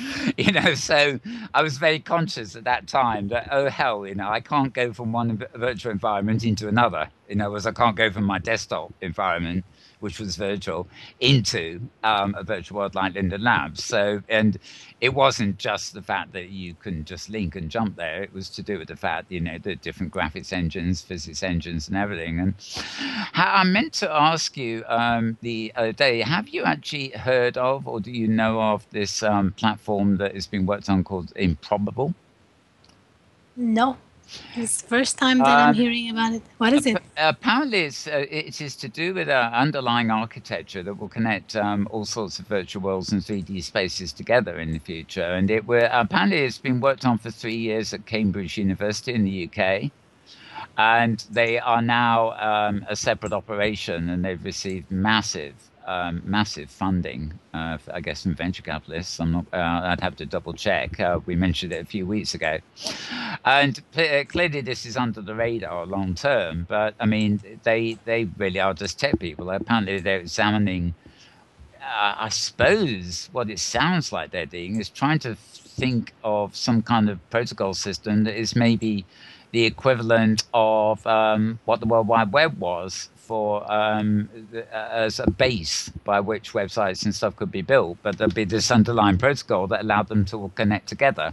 Speaker 1: So I was very conscious at that time that, oh, hell, I can't go from one virtual environment into another. As I can't go from my desktop environment, which was virtual, into a virtual world like Linden Labs. So, and it wasn't just the fact that you can just link and jump there. It was to do with the fact, the different graphics engines, physics engines, and everything. And I meant to ask you the other day, have you actually heard of, or do you know of this platform that is being worked on called Improbable?
Speaker 4: No. It's the first time that I'm hearing about it. What is it?
Speaker 1: Apparently, it is to do with an underlying architecture that will connect all sorts of virtual worlds and 3D spaces together in the future. And apparently it's been worked on for 3 years at Cambridge University in the UK. And they are now a separate operation, and they've received massive funding, I guess, from venture capitalists. I'd have to double check. We mentioned it a few weeks ago, and clearly this is under the radar long term. But I mean, they really are just tech people. Apparently, they're examining. I suppose what it sounds like they're doing is trying to think of some kind of protocol system that is maybe the equivalent of what the World Wide Web was for as a base by which websites and stuff could be built, but there'd be this underlying protocol that allowed them to all connect together,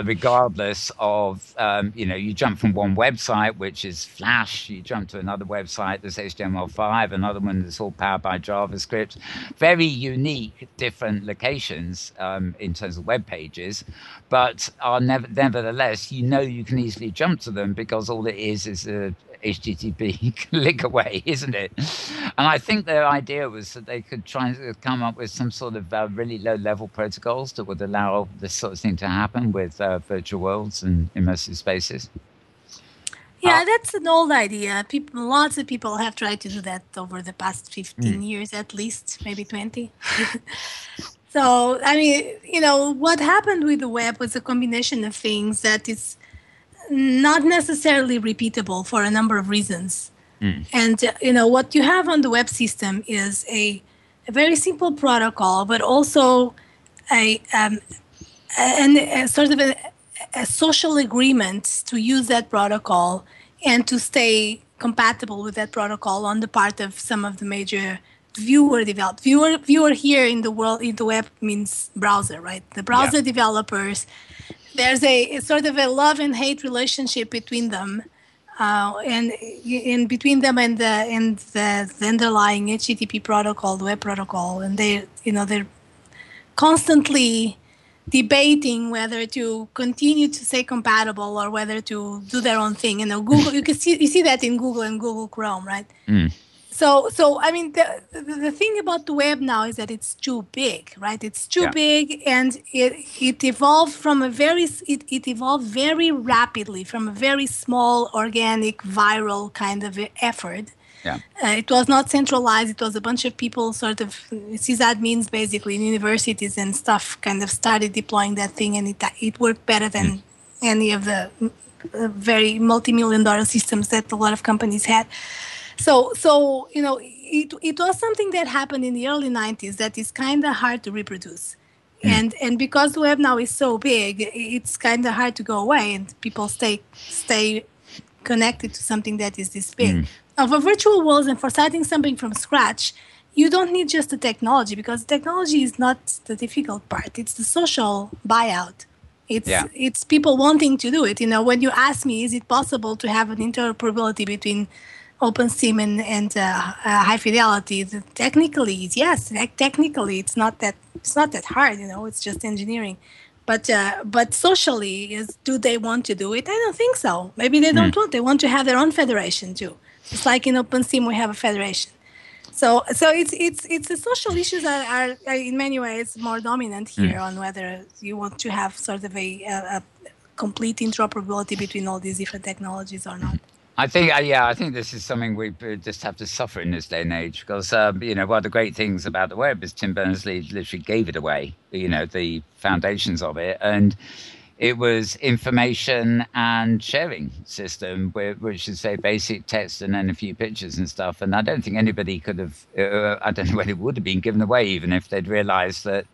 Speaker 1: regardless of you jump from one website, which is Flash, you jump to another website that's HTML5, another one that's all powered by JavaScript. Very unique, different locations in terms of web pages, but are nevertheless, you can easily jump to them because all it is a HTTP click away, isn't it? And I think their idea was that they could try and come up with some sort of really low-level protocols that would allow this sort of thing to happen with virtual worlds and immersive spaces.
Speaker 4: Yeah, that's an old idea. Lots of people have tried to do that over the past 15 years at least, maybe 20. So, I mean, what happened with the web was a combination of things that is not necessarily repeatable for a number of reasons. And, what you have on the web system is a very simple protocol, but also a sort of a social agreement to use that protocol and to stay compatible with that protocol on the part of some of the major viewer here in the world, in the web means browser, right? The browser developers, there's a sort of a love and hate relationship between them, and in between them and the underlying HTTP protocol, the web protocol, and they're constantly debating whether to continue to stay compatible or whether to do their own thing. Google, you see that in Google and Google Chrome, right? So I mean, the thing about the web now is that it's too big, right? It's too big, and it evolved it evolved very rapidly from a very small, organic, viral kind of effort. It was not centralized. It was a bunch of people, sort of sysadmins, basically, in universities and stuff, kind of started deploying that thing, and it worked better than any of the very multi-million-dollar systems that a lot of companies had. So it was something that happened in the early 90s that is kind of hard to reproduce. And because the web now is so big, it's kind of hard to go away, and people stay connected to something that is this big. Now, for virtual worlds and for starting something from scratch, you don't need just the technology, because technology is not the difficult part. It's the social buyout. It's people wanting to do it. When you ask me, is it possible to have an interoperability between OpenSIM and high fidelity? Technically, yes. Technically, it's not that hard. It's just engineering. But socially, do they want to do it? I don't think so. Maybe they don't want. They want to have their own federation too. Just like in OpenSIM, we have a federation. So it's the social issues are in many ways more dominant here on whether you want to have sort of a complete interoperability between all these different technologies or not.
Speaker 1: I think this is something we just have to suffer in this day and age, because one of the great things about the web is Tim Berners-Lee literally gave it away, the foundations of it, and it was information and sharing system, which is say basic text and then a few pictures and stuff. And I don't think anybody could have, I don't know whether it would have been given away, even if they'd realized that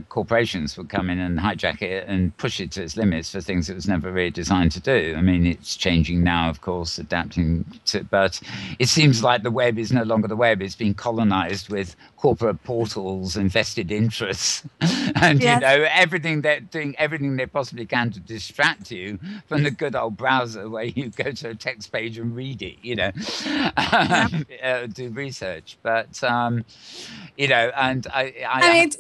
Speaker 1: corporations would come in and hijack it and push it to its limits for things it was never really designed to do. I mean, it's changing now, of course, adapting to, but it seems like the web is no longer the web. It's been colonized with corporate portals and vested interests and, everything they're doing, everything they possibly can to distract you from the good old browser where you go to a text page and read it, do research. But, and I
Speaker 4: mean,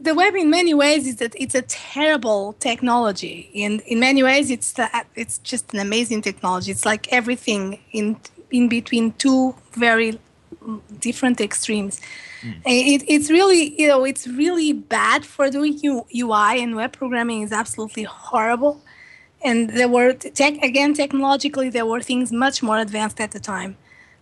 Speaker 4: the web in many ways is that it's a terrible technology. In many ways, it's just an amazing technology. It's like everything in between two very different extremes. It's really, it's really bad for doing UI, and web programming is absolutely horrible. And there were technologically there were things much more advanced at the time.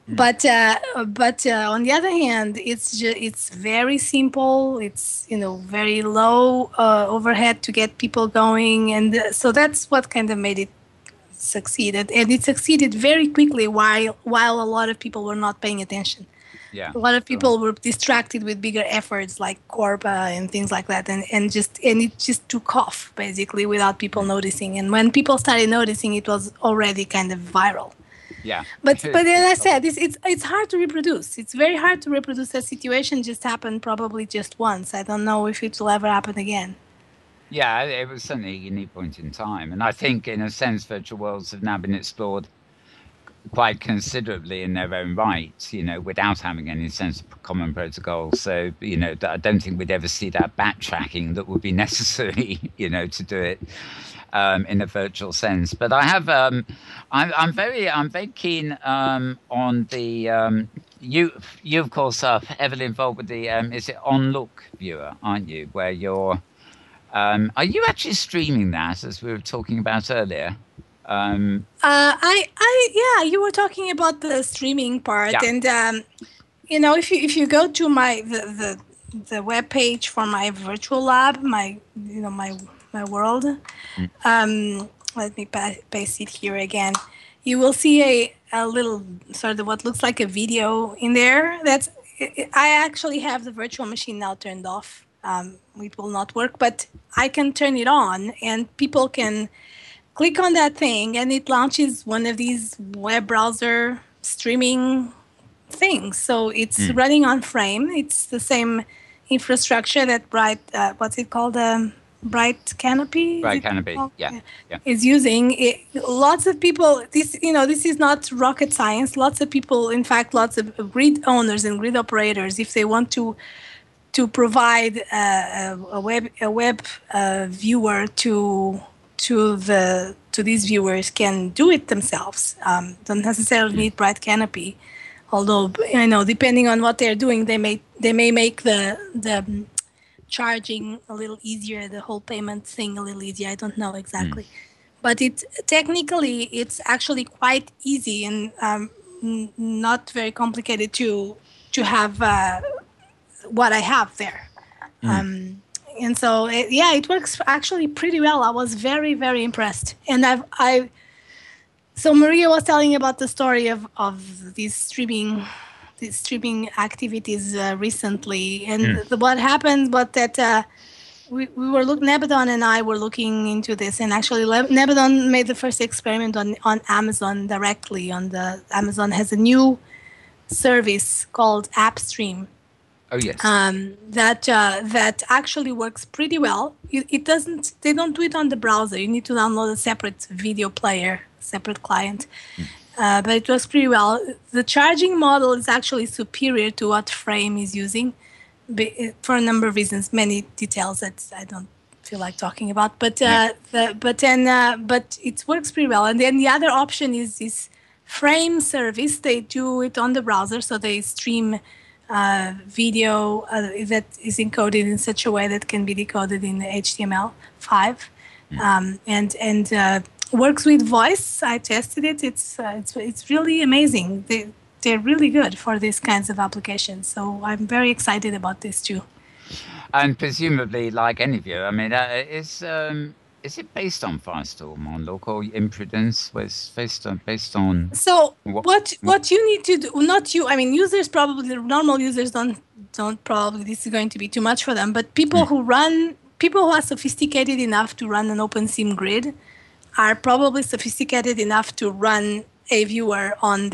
Speaker 4: But on the other hand, it's very simple. It's very low overhead to get people going, and so that's what kind of made it succeed. And it succeeded very quickly while a lot of people were not paying attention.
Speaker 1: Yeah,
Speaker 4: a lot of people were distracted with bigger efforts like Corba and things like that, and it just took off basically without people noticing. And when people started noticing, it was already kind of viral.
Speaker 1: Yeah,
Speaker 4: but as I said, it's hard to reproduce. It's very hard to reproduce. That situation just happened probably just once. I don't know if it will ever happen again.
Speaker 1: Yeah, it was certainly a unique point in time, and I think in a sense virtual worlds have now been explored quite considerably in their own right, without having any sense of common protocol. So, I don't think we'd ever see that backtracking that would be necessary, to do it in a virtual sense. But I have, I'm very keen on the you of course are heavily involved with the is it On Look viewer, aren't you? Where you're, are you actually streaming that as we were talking about earlier?
Speaker 4: Yeah, you were talking about the streaming part, yeah. And if you go to the web page for my virtual lab, my world, let me paste it here again. You will see a little sort of what looks like a video in there. I actually have the virtual machine now turned off. It will not work, but I can turn it on, and people can click on that thing, and it launches one of these web browser streaming things. So it's running on Frame. It's the same infrastructure that what's it called? Bright Canopy?
Speaker 1: Bright Canopy, yeah.
Speaker 4: Is using. Lots of people, this is not rocket science. Lots of people, in fact, lots of grid owners and grid operators, if they want to provide a web viewer to these viewers, can do it themselves. Don't necessarily need Bright Canopy, although depending on what they're doing, they may make the charging a little easier, the whole payment thing a little easier. I don't know exactly, but it's actually quite easy and not very complicated to have what I have there. And so, it works actually pretty well. I was very, very impressed. And so Maria was telling about the story of these streaming activities recently. And what happened was that we were Nebadon and I were looking into this. And actually, Nebadon made the first experiment on Amazon directly. Amazon has a new service called AppStream.
Speaker 1: Oh yes.
Speaker 4: That actually works pretty well. They don't do it on the browser. You need to download a separate video player, separate client. But it works pretty well. The charging model is actually superior to what Frame is using, for a number of reasons. Many details that I don't feel like talking about. But it works pretty well. And then the other option is this Frame service. They do it on the browser, so they stream video that is encoded in such a way that can be decoded in HTML5, and works with voice. I tested it. It's really amazing. They're really good for these kinds of applications. So I'm very excited about this too.
Speaker 1: And presumably, like any viewer, I mean, is it based on Firestorm on local impedance? Was based on? So
Speaker 4: what you need to do, not you. I mean, users probably, normal users don't probably. This is going to be too much for them. But people who are sophisticated enough to run an OpenSim grid are probably sophisticated enough to run a viewer on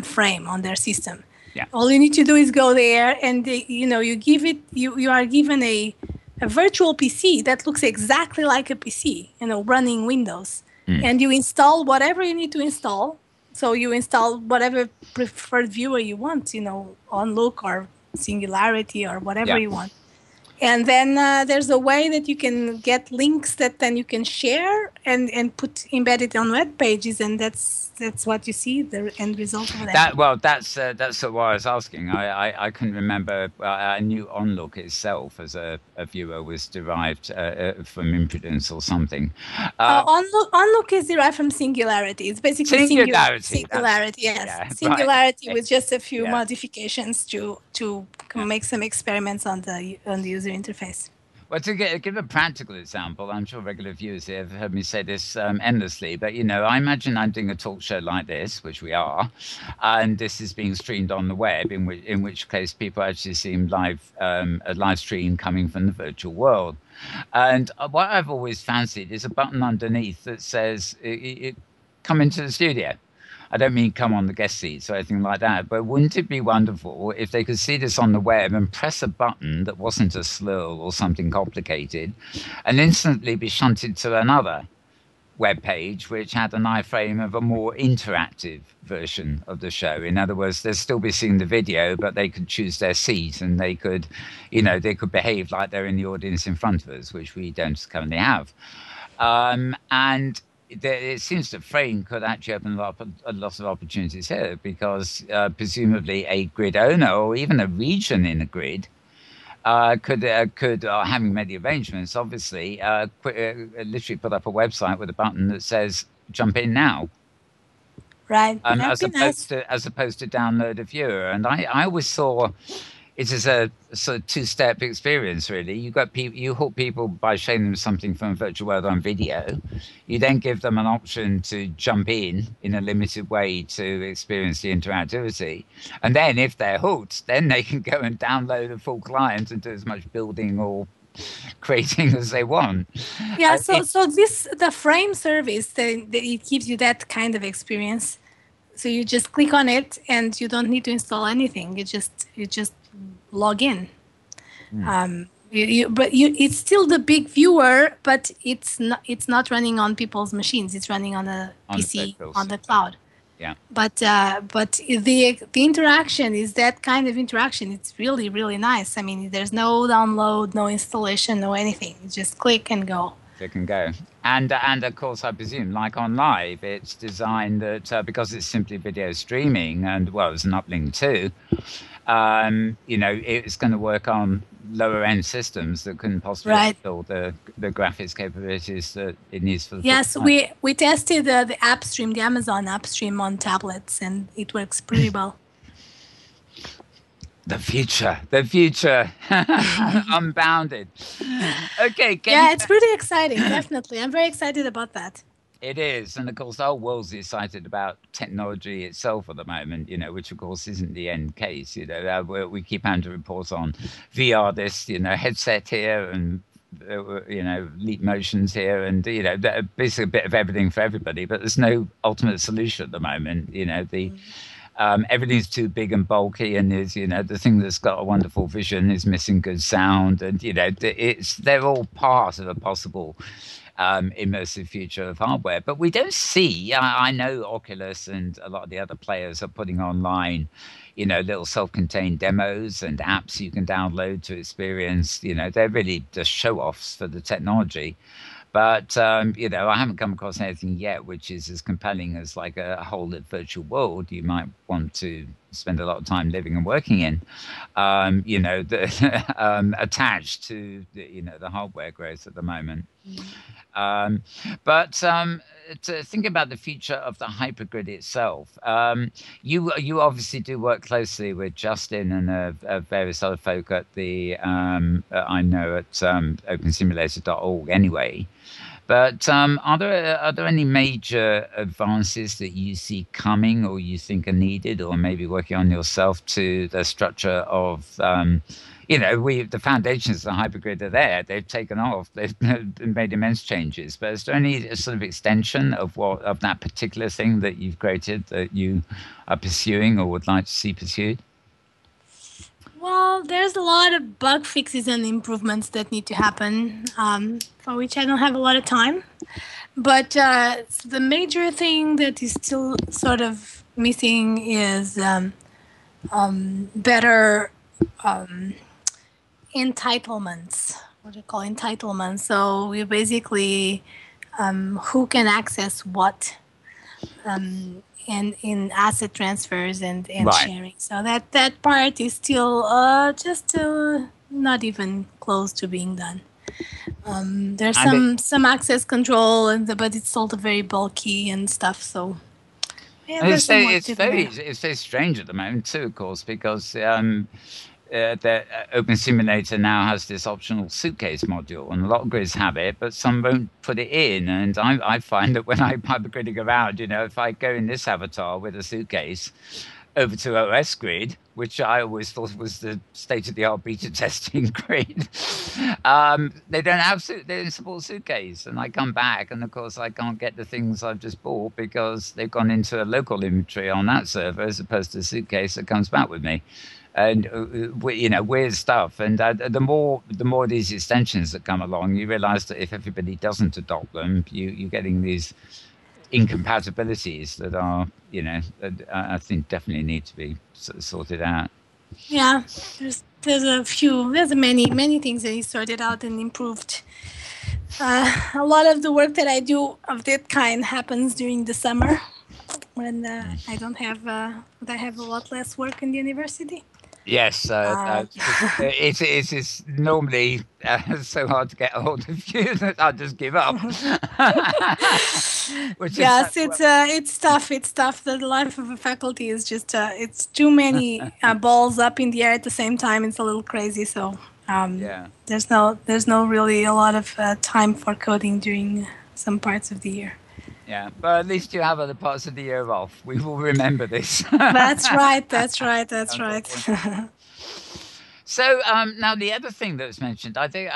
Speaker 4: Frame on their system.
Speaker 1: Yeah.
Speaker 4: All you need to do is go there, and you are given a virtual PC that looks exactly like a PC, running Windows. And you install whatever you need to install. So you install whatever preferred viewer you want, On Look or Singularity or whatever you want. And then there's a way that you can get links that then you can share and embed it on web pages, and that's what you see, the end result of that.
Speaker 1: That's what I was asking. I couldn't remember. I knew Onlook itself as a viewer was derived from impudence or something.
Speaker 4: Onlook is derived from Singularity. It's basically Singularity. Yes, yeah, Singularity with just a few modifications to make some experiments on the user interface.
Speaker 1: Well, to give a practical example, I'm sure regular viewers here have heard me say this endlessly, but, I imagine I'm doing a talk show like this, which we are, and this is being streamed on the web, in which case people actually see a live stream coming from the virtual world. And what I've always fancied is a button underneath that says, come into the studio. I don't mean come on the guest seats or anything like that, but wouldn't it be wonderful if they could see this on the web and press a button that wasn't a slurl or something complicated and instantly be shunted to another web page which had an iframe of a more interactive version of the show? In other words, they'd still be seeing the video, but they could choose their seat and they could, they could behave like they're in the audience in front of us, which we don't currently have. And it seems that Frame could actually open up a lot of opportunities here, because presumably a grid owner or even a region in a grid could having made the arrangements, obviously, literally put up a website with a button that says "Jump in now."
Speaker 4: Right.
Speaker 1: As opposed to download a viewer. And I always saw it is a sort of two-step experience, really. You hook people by showing them something from a virtual world on video. You then give them an option to jump in a limited way to experience the interactivity. And then if they're hooked, then they can go and download a full client and do as much building or creating as they want.
Speaker 4: Yeah, so the Frame service, it gives you that kind of experience. So you just click on it and you don't need to install anything. You just log in. It's still the big viewer, but it's not running on people's machines. It's running on a PC on the cloud.
Speaker 1: Yeah.
Speaker 4: But the interaction is that kind of interaction. It's really, really nice. I mean, there's no download, no installation, no anything. You just click and go.
Speaker 1: Click and go. And of course, I presume, like on Live, it's designed that because it's simply video streaming, and it's an uplink too. It's going to work on lower end systems that couldn't possibly handle the graphics capabilities that it needs for the
Speaker 4: Yes, we tested the app stream, the Amazon app stream on tablets, and it works pretty well.
Speaker 1: The future, unbounded. Okay.
Speaker 4: It's pretty exciting, definitely. I'm very excited about that.
Speaker 1: It is. And of course, the whole world's excited about technology itself at the moment, which of course isn't the end case. We keep having to report on VR, this, headset here, and, Leap Motions here, and, basically a bit of everything for everybody. But there's no ultimate solution at the moment. Everything's too big and bulky, and is the thing that's got a wonderful vision is missing good sound, and they're all part of a possible immersive future of hardware. But we don't see. I know Oculus and a lot of the other players are putting online, little self-contained demos and apps you can download to experience. They're really just show-offs for the technology. But, I haven't come across anything yet which is as compelling as like a whole virtual world you might want to spend a lot of time living and working in, attached to the hardware growth at the moment. But to think about the future of the hypergrid itself, you obviously do work closely with Justin and various other folk at the I know at opensimulator.org anyway. But are there any major advances that you see coming, or you think are needed, or maybe working on yourself to the structure of the foundations of the hypergrid are there. They've taken off. They've made immense changes. But is there any sort of extension of that particular thing that you've created that you are pursuing or would like to see pursued?
Speaker 4: Well, there's a lot of bug fixes and improvements that need to happen, for which I don't have a lot of time. But the major thing that is still sort of missing is better entitlements. What do you call entitlements? So we basically who can access what in asset transfers and sharing. So that part is still just not even close to being done. There's some access control, but it's also very bulky and stuff. So
Speaker 1: yeah, it's very strange at the moment too, of course, because the Open Simulator now has this optional suitcase module, and a lot of grids have it, but some won't put it in. And I find that when I'm hypergridding around, if I go in this avatar with a suitcase over to OS grid, which I always thought was the state-of-the-art beta testing grid, they don't support suitcase, and I come back, and of course I can't get the things I've just bought because they've gone into a local inventory on that server as opposed to a suitcase that comes back with me. And weird stuff. And the more these extensions that come along, you realize that if everybody doesn't adopt them, you're getting these incompatibilities that are, I think definitely need to be sorted out.
Speaker 4: Yeah, there's many things that he sorted out and improved. A lot of the work that I do of that kind happens during the summer when I have a lot less work in the university.
Speaker 1: Yes, it is normally so hard to get a hold of you that I just give up.
Speaker 4: Yes, it's tough. It's tough. The life of a faculty is just it's too many balls up in the air at the same time. It's a little crazy. So there's no really a lot of time for coding during some parts of the year.
Speaker 1: Yeah, but at least you have other parts of the year off. We will remember this.
Speaker 4: That's right.
Speaker 1: So now the other thing that was mentioned, I think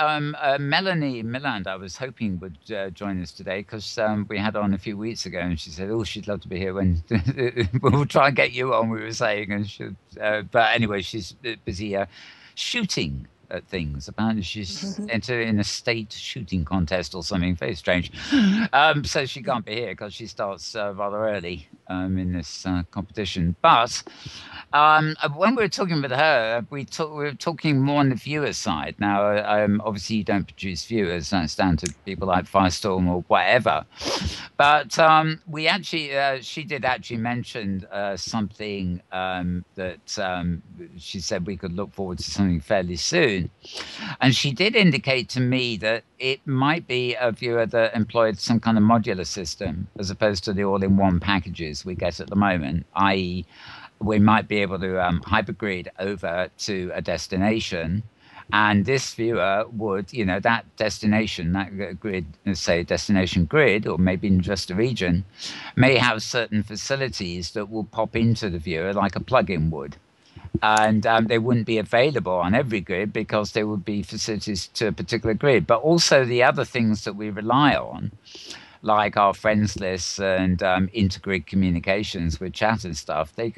Speaker 1: Melanie Milland, I was hoping would join us today because we had on a few weeks ago, and she said, she'd love to be here when we'll try and get you on, we were saying. And but anyway, she's busy shooting at things. Apparently she's entered in a state shooting contest or something very strange. So she can't be here because she starts rather early in this competition. But when we were talking with her, we were talking more on the viewer side. Now, obviously you don't produce viewers. That's down to people like Firestorm or whatever. But we actually, she did actually mention something that she said we could look forward to something fairly soon. And she did indicate to me that it might be a viewer that employed some kind of modular system as opposed to the all-in-one packages we get at the moment, i.e. we might be able to hypergrid over to a destination, and this viewer would, that destination, that grid, say destination grid, or maybe in just a region, may have certain facilities that will pop into the viewer like a plugin would. And they wouldn't be available on every grid because there would be facilities to a particular grid. But also the other things that we rely on, like our friends lists and intergrid communications with chat and stuff, I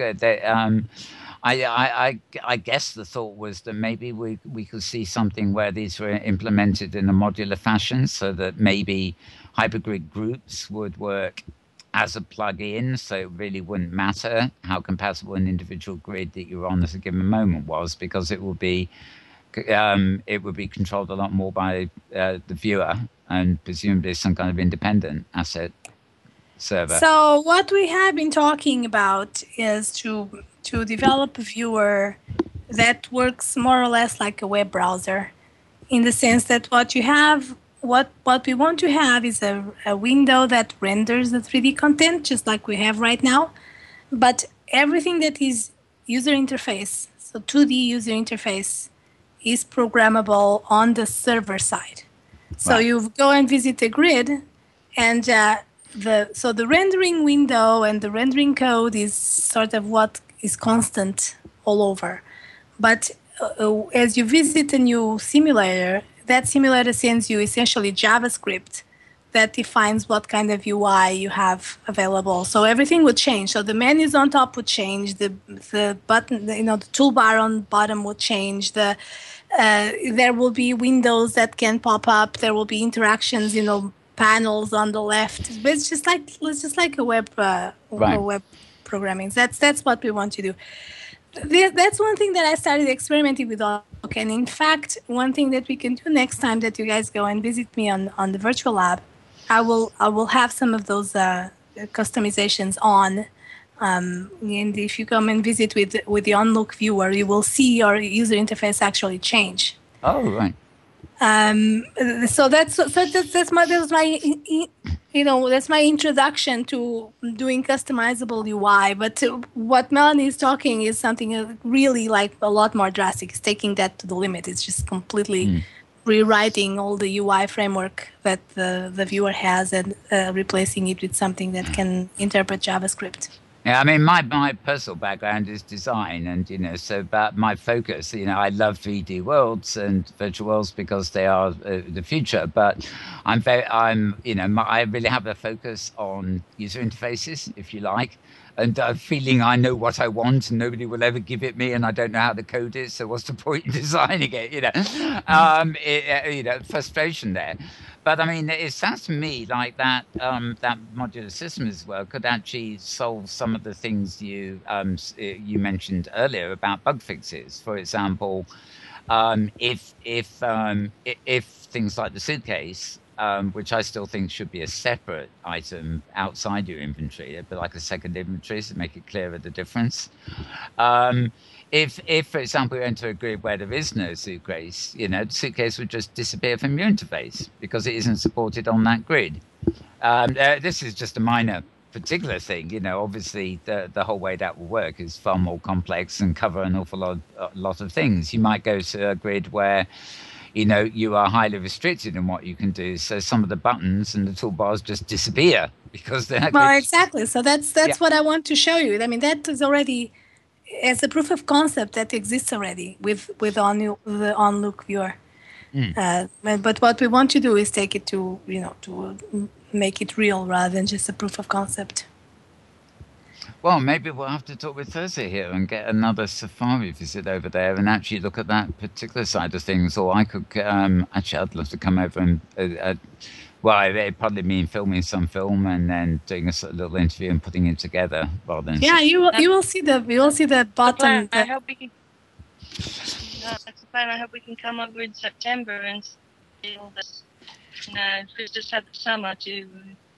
Speaker 1: guess the thought was that maybe we could see something where these were implemented in a modular fashion so that maybe hypergrid groups would work as a plug-in, so it really wouldn't matter how compatible an individual grid that you're on at a given moment was, because it would be controlled a lot more by the viewer and presumably some kind of independent asset server.
Speaker 4: So what we have been talking about is to develop a viewer that works more or less like a web browser, in the sense that what we want to have is a window that renders the 3D content, just like we have right now, but everything that is user interface, so 2D user interface, is programmable on the server side. So you go and visit the grid, and the rendering window and the rendering code is sort of what is constant all over. But as you visit a new simulator, that simulator sends you essentially JavaScript that defines what kind of UI you have available. So everything would change. So the menus on top would change. The button, the toolbar on bottom would change. There will be windows that can pop up. There will be interactions, panels on the left. But it's just like a web programming. That's what we want to do. That's one thing that I started experimenting with. Okay, and in fact, one thing that we can do next time that you guys go and visit me on the virtual lab, I will have some of those customizations on. And if you come and visit with the on-look viewer, you will see your user interface actually change.
Speaker 1: Oh, right.
Speaker 4: So that's my that's my introduction to doing customizable UI. But what Melanie is talking is something really like a lot more drastic. It's taking that to the limit. It's just completely rewriting all the UI framework that the viewer has and replacing it with something that can interpret JavaScript.
Speaker 1: Yeah, I mean, my personal background is design, and so but my focus, I love 3D worlds and virtual worlds because they are the future. But I really have a focus on user interfaces, if you like, and feeling I know what I want and nobody will ever give it me, and I don't know how to code it. So what's the point in designing it? Frustration there. But I mean, it sounds to me like that modular system as well could actually solve some of the things you mentioned earlier about bug fixes. For example, if things like the suitcase, which I still think should be a separate item outside your inventory, but like a second inventory to make it clearer the difference. If, for example, you enter a grid where there is no suitcase, the suitcase would just disappear from your interface because it isn't supported on that grid. This is just a minor particular thing. Obviously, the whole way that will work is far more complex and cover an awful lot of things. You might go to a grid where you are highly restricted in what you can do. So some of the buttons and the toolbars just disappear because they're...
Speaker 4: Well, exactly. So that's what I want to show you. I mean, that is already... as a proof of concept that exists already with the on-look viewer. But what we want to do is take it to make it real rather than just a proof of concept.
Speaker 1: Well, maybe we'll have to talk with Thirza here and get another safari visit over there and actually look at that particular side of things. Or I could actually, I'd love to come over and well, it'd probably mean filming some film and then doing a little interview and putting it together rather than...
Speaker 4: Yeah, you will see the bottom.
Speaker 5: I hope we can. That's the plan. I hope we can come over in September and see all this. Just had the summer to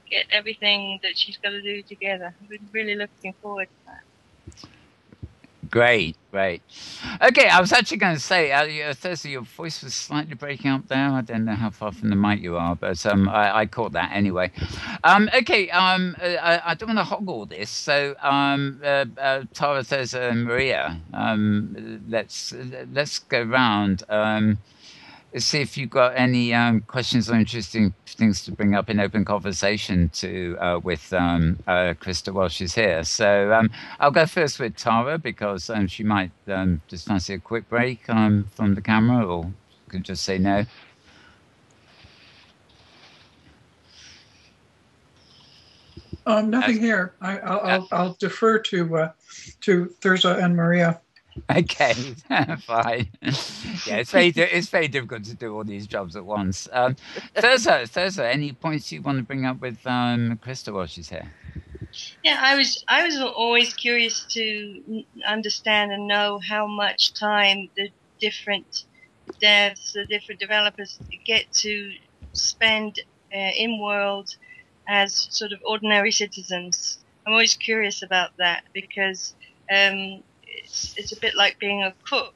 Speaker 5: get everything that she's got to do together. We're really looking forward to that.
Speaker 1: Great. Okay, I was actually going to say, Thirza, your voice was slightly breaking up there. I don't know how far from the mic you are, but I caught that anyway. Okay, I don't want to hog all this. So, Tara, Thirza, and Maria, let's go round. Let's see if you've got any questions or interesting things to bring up in open conversation with Crista while she's here. So I'll go first with Tara because she might just fancy a quick break from the camera, or could just say no.
Speaker 2: Nothing here. I'll defer to Thirza and Maria.
Speaker 1: Okay, fine. Yeah, it's very difficult to do all these jobs at once. Thirza, any points you want to bring up with Crista while she's here?
Speaker 5: Yeah, I was always curious to understand and know how much time the different devs, the different developers get to spend in world as sort of ordinary citizens. I'm always curious about that because it's a bit like being a cook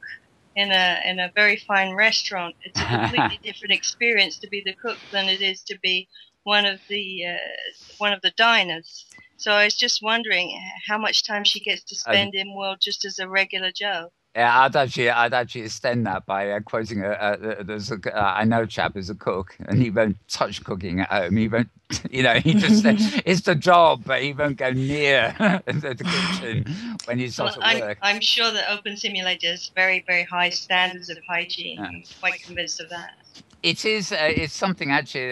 Speaker 5: in a very fine restaurant. It's a completely different experience to be the cook than it is to be one of the diners. So I was just wondering how much time she gets to spend in world just as a regular Joe.
Speaker 1: Yeah, I'd actually extend that by quoting I know a chap who's a cook, and he won't touch cooking at home. He won't, he just it's the job, but he won't go near the kitchen when he's not at work.
Speaker 5: I'm sure that Open Simulator has very, very high standards of hygiene. I'm quite convinced of that.
Speaker 1: It is. It's something actually,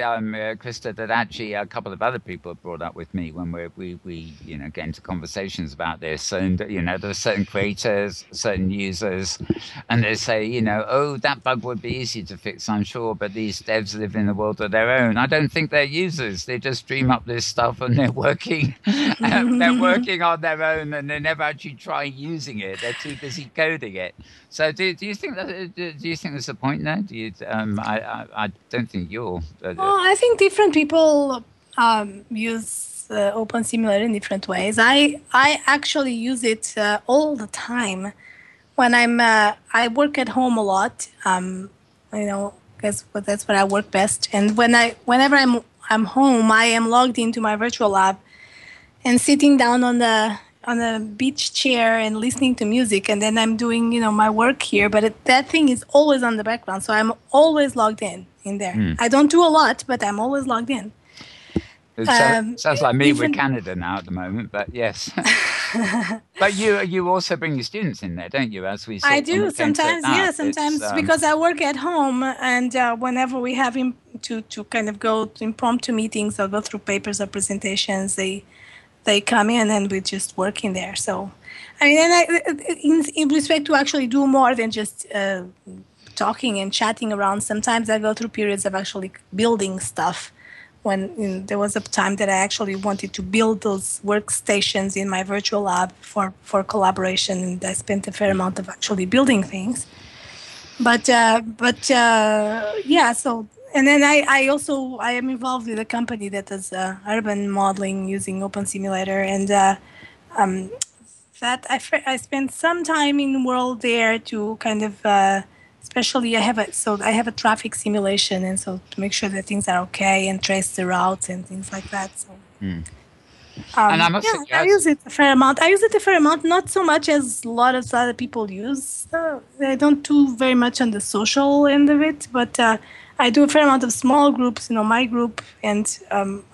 Speaker 1: Crista, that actually a couple of other people have brought up with me when we get into conversations about this. And there's certain creators, certain users, and they say, oh, that bug would be easy to fix, I'm sure, but these devs live in a world of their own. I don't think they're users. They just dream up this stuff and they're working. They're working on their own, and they never actually try using it. They're too busy coding it. So do you think that? Do you think there's a point there? Do you? I don't think you're.
Speaker 4: Well, I think different people use Open Simulator in different ways. I actually use it all the time when I work at home a lot. Because that's where I work best. And whenever I'm home, I am logged into my virtual lab and sitting down on a beach chair and listening to music, and then I'm doing my work here, but that thing is always on the background, so I'm always logged in there. I don't do a lot, but I'm always logged in.
Speaker 1: It sounds like me with Canada now at the moment, but yes. But you also bring your students in there, don't you? As we
Speaker 4: I do sometimes, sometimes because I work at home, and whenever we have to kind of go to impromptu meetings or go through papers or presentations, they come in and we just work in there. So, I mean, and in respect to actually do more than just talking and chatting around, sometimes I go through periods of actually building stuff. When there was a time that I actually wanted to build those workstations in my virtual lab for collaboration, and I spent a fair amount of actually building things. But yeah, so. And then I am involved with a company that does urban modeling using Open Simulator, and that I spent some time in Inworld there to kind of, especially I have a traffic simulation, and so to make sure that things are okay and trace the routes and things like that. So.
Speaker 1: And I
Speaker 4: use it a fair amount. Not so much as a lot of other people use. I don't do very much on the social end of it, but I do a fair amount of small groups, my group and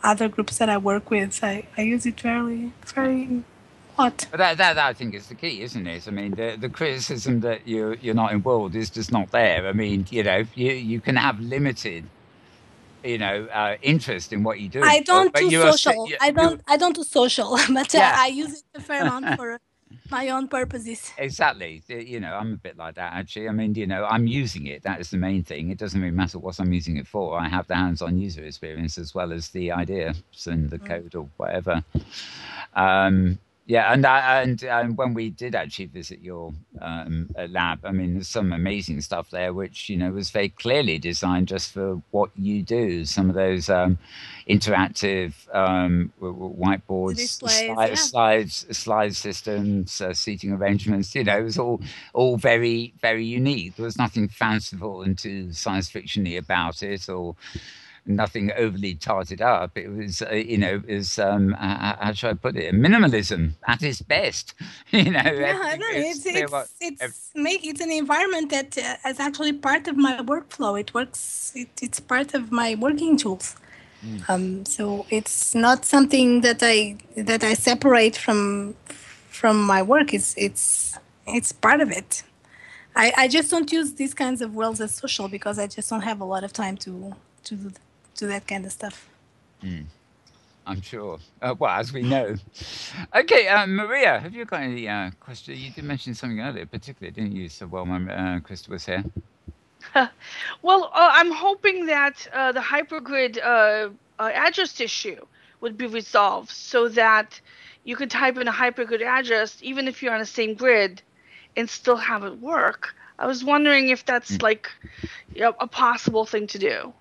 Speaker 4: other groups that I work with. I use it very lot.
Speaker 1: But that I think is the key, isn't it? I mean, the criticism that you're not involved is just not there. I mean, you can have limited interest in what you do.
Speaker 4: I don't do social. I don't do social, but I use it a fair amount for my own purposes.
Speaker 1: Exactly. I'm a bit like that, actually. I mean, I'm using it. That is the main thing. It doesn't really matter what I'm using it for. I have the hands-on user experience as well as the ideas and the code or whatever. Yeah, and when we did actually visit your lab, I mean, there's some amazing stuff there, which was very clearly designed just for what you do. Some of those interactive whiteboards, slide systems, seating arrangements. It was all very, very unique. There was nothing fanciful and too science fictiony about it, or nothing overly tarted up. It was, how should I put it? Minimalism at its best.
Speaker 4: It's an environment that is actually part of my workflow. It works. It's part of my working tools. So it's not something that I separate from my work. It's part of it. I just don't use these kinds of worlds as social because I just don't have a lot of time to do that kind of stuff.
Speaker 1: I'm sure. Well, as we know. Okay, Maria, have you got any questions? You did mention something earlier, particularly, didn't you? So while Crista was here.
Speaker 3: Well, I'm hoping that the hypergrid address issue would be resolved so that you could type in a hypergrid address even if you're on the same grid and still have it work. I was wondering if that's like a possible thing to do.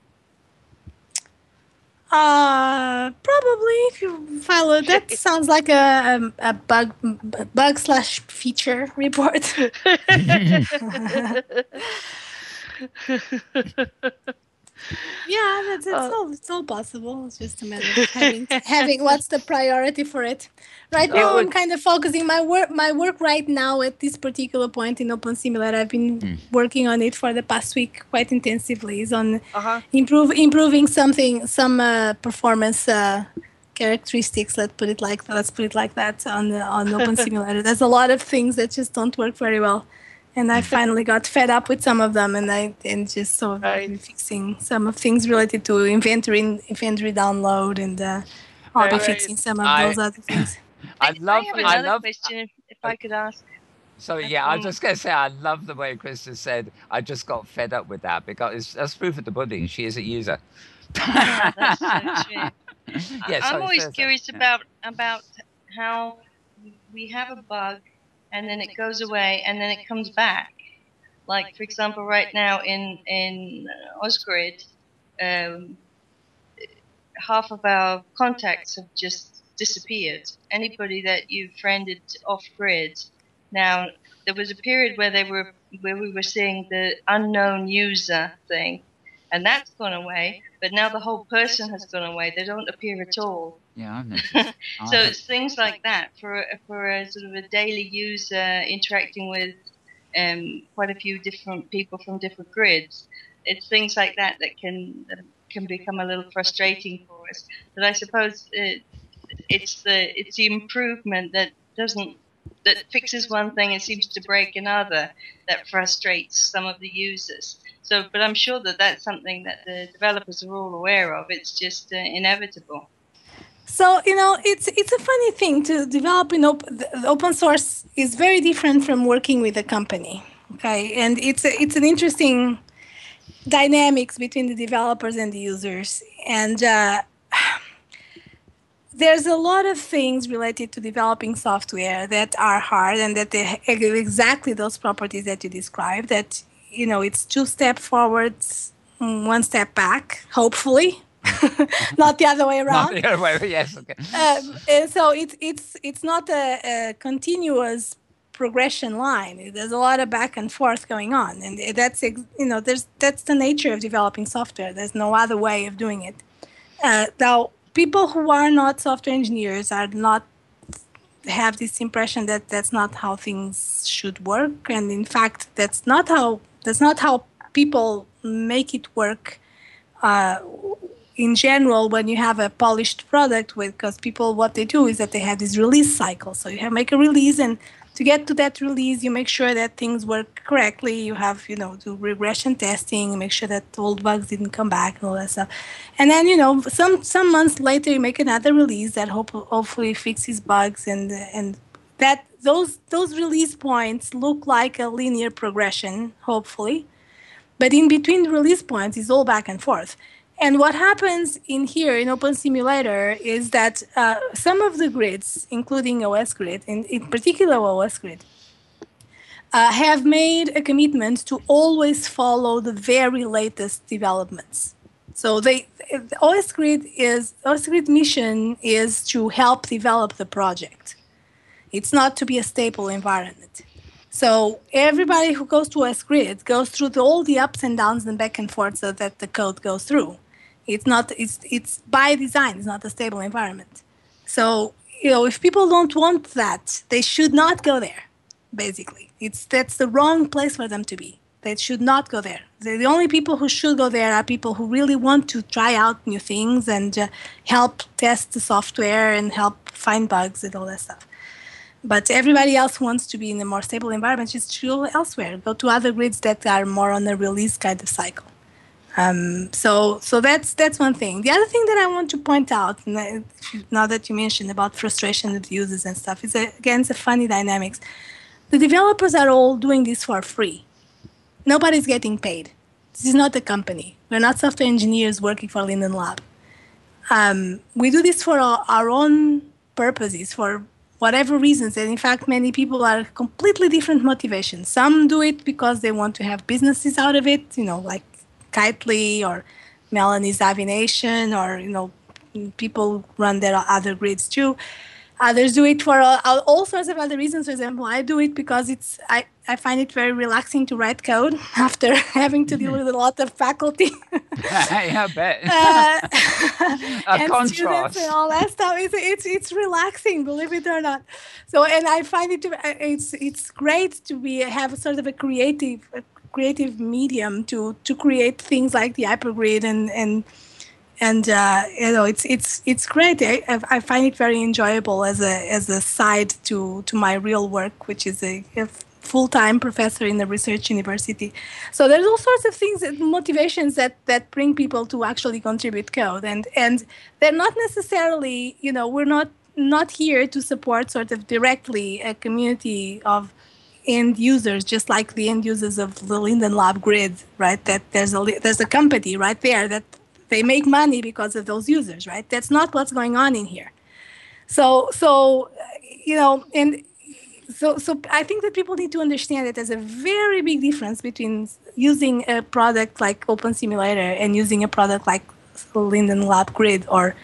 Speaker 4: Probably if you follow that sounds like a bug/feature report. Yeah, it's all possible. It's just a matter of having what's the priority for it. Right now, I'm kind of focusing my work right now at this particular point in Open Simulator. I've been working on it for the past week quite intensively. Is on improving some performance characteristics. Let's put it like that on Open Simulator. There's a lot of things that just don't work very well. And I finally got fed up with some of them, and just sort of fixing some of things related to inventory download, and I'll be fixing some of those other things.
Speaker 5: I have another question, if I could ask.
Speaker 1: So yeah, I was just going to say, I love the way Crista said, I just got fed up with that, because that's proof of the pudding. She is a user.
Speaker 5: That's so true. I'm always curious about how we have a bug and then it goes away and then it comes back. Like, for example, right now in Osgrid, half of our contacts have just disappeared. Anybody that you've friended off-grid. Now, there was a period where we were seeing the unknown user thing, and that's gone away. But now the whole person has gone away; they don't appear at all.
Speaker 1: Yeah,
Speaker 5: so it's things like that for a sort of a daily user interacting with quite a few different people from different grids. It's things like that can become a little frustrating for us. But I suppose it's the improvement that fixes one thing and seems to break another that frustrates some of the users. So, but I'm sure that that's something that the developers are all aware of. It's just inevitable.
Speaker 4: So, it's a funny thing to develop open source is very different from working with a company. Okay, and it's an interesting dynamics between the developers and the users, and there's a lot of things related to developing software that are hard, and that they have exactly those properties that you described, that, it's 2 steps forwards, 1 step back, hopefully, not the other way around.
Speaker 1: Not the other way, yes, okay.
Speaker 4: And so it's not a continuous progression line. There's a lot of back and forth going on, and that's that's the nature of developing software. There's no other way of doing it. Now, people who are not software engineers have this impression that that's not how things should work, and in fact, that's not how people make it work. In general, when you have a polished product, because people, what they do is that they have this release cycle. So you make a release, and to get to that release, you make sure that things work correctly. You have, do regression testing, make sure that old bugs didn't come back and all that stuff. And then, some months later, you make another release that hopefully fixes bugs, and that those release points look like a linear progression, hopefully. But in between the release points is all back and forth. And what happens in Open Simulator is that some of the grids, including OS Grid, in particular OS Grid, have made a commitment to always follow the very latest developments. So OS Grid mission is to help develop the project. It's not to be a stable environment. So everybody who goes to OS Grid goes through all the ups and downs and back and forth so that the code goes through. It's by design. It's not a stable environment. So, if people don't want that, they should not go there, basically. That's the wrong place for them to be. They should not go there. The only people who should go there are people who really want to try out new things and help test the software and help find bugs and all that stuff. But everybody else wants to be in a more stable environment, just go elsewhere. Go to other grids that are more on a release kind of cycle. So that's one thing. The other thing that I want to point out, now that you mentioned about frustration of users and stuff, is again, it's a funny dynamics. The developers are all doing this for free. Nobody's getting paid. This is not a company. We're not software engineers working for Linden Lab. We do this for our own purposes, for whatever reasons. And in fact, many people are completely different motivations. Some do it because they want to have businesses out of it, like Kitely or Melanie's Avination, or people run their other grids too. Others do it for all sorts of other reasons. For example, I do it because I find it very relaxing to write code after having to deal with a lot of faculty.
Speaker 1: I bet.
Speaker 4: And
Speaker 1: contrast.
Speaker 4: Students and all that stuff. It's relaxing, believe it or not. So, and I find it's great to have sort of a creative medium to create things like the hypergrid and it's great. I find it very enjoyable as a side to my real work, which is a full-time professor in a research university. So there's all sorts of things, motivations that bring people to actually contribute code, and they're not necessarily, we're not here to support sort of directly a community of end users, just like the end users of the Linden Lab grid, right? That there's a company right there that they make money because of those users, right? That's not what's going on in here. So I think that people need to understand that there's a very big difference between using a product like Open Simulator and using a product like Linden Lab grid or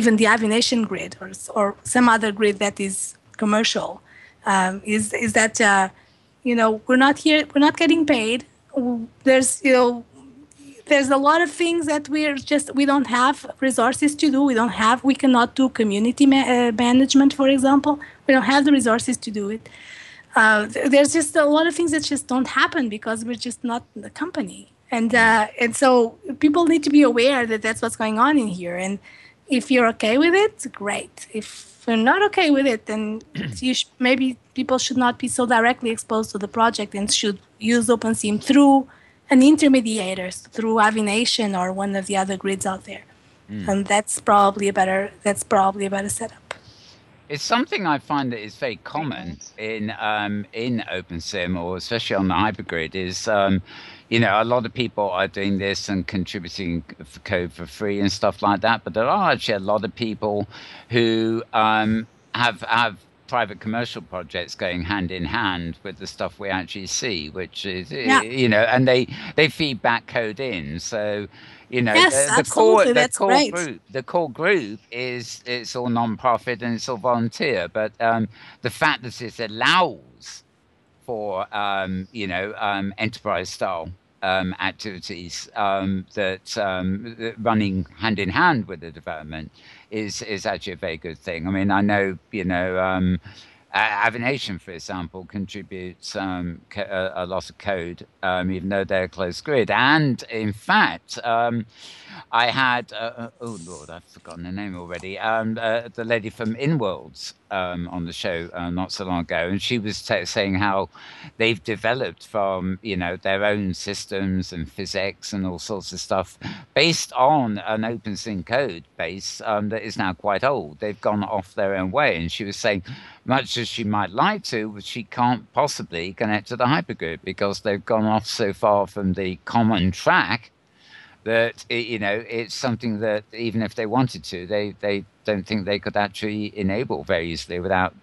Speaker 4: even the Avination grid or some other grid that is commercial. Is that we're not getting paid. There's a lot of things that we don't have resources to do. We cannot do community management, for example. We don't have the resources to do it. There's just a lot of things that just don't happen because we're just not the company. And so people need to be aware that that's what's going on in here. And if you're okay with it, great. If you're not okay with it, then maybe people should not be so directly exposed to the project and should use OpenSim through an intermediator, through Avination or one of the other grids out there. And that's probably a better setup.
Speaker 1: It's something I find that is very common in OpenSim, or especially on the hypergrid, is a lot of people are doing this and contributing code for free and stuff like that. But there are actually a lot of people who have private commercial projects going hand in hand with the stuff we actually see, which is, and they feed back code in. So, the core group is, it's all non-profit and it's all volunteer. But the fact that it allows for, enterprise style activities that running hand in hand with the development is actually a very good thing. I mean, I know, Avination, for example, contributes a lot of code, even though they're a closed grid. And in fact, I had, oh Lord, I've forgotten her name already, the lady from Inworld on the show not so long ago, and she was saying how they've developed from their own systems and physics and all sorts of stuff based on an OpenSim code base that is now quite old. They've gone off their own way, and she was saying, much as she might like to, she can't possibly connect to the hypergrid because they've gone off so far from the common track that it's something that even if they wanted to, they don't think they could actually enable very easily without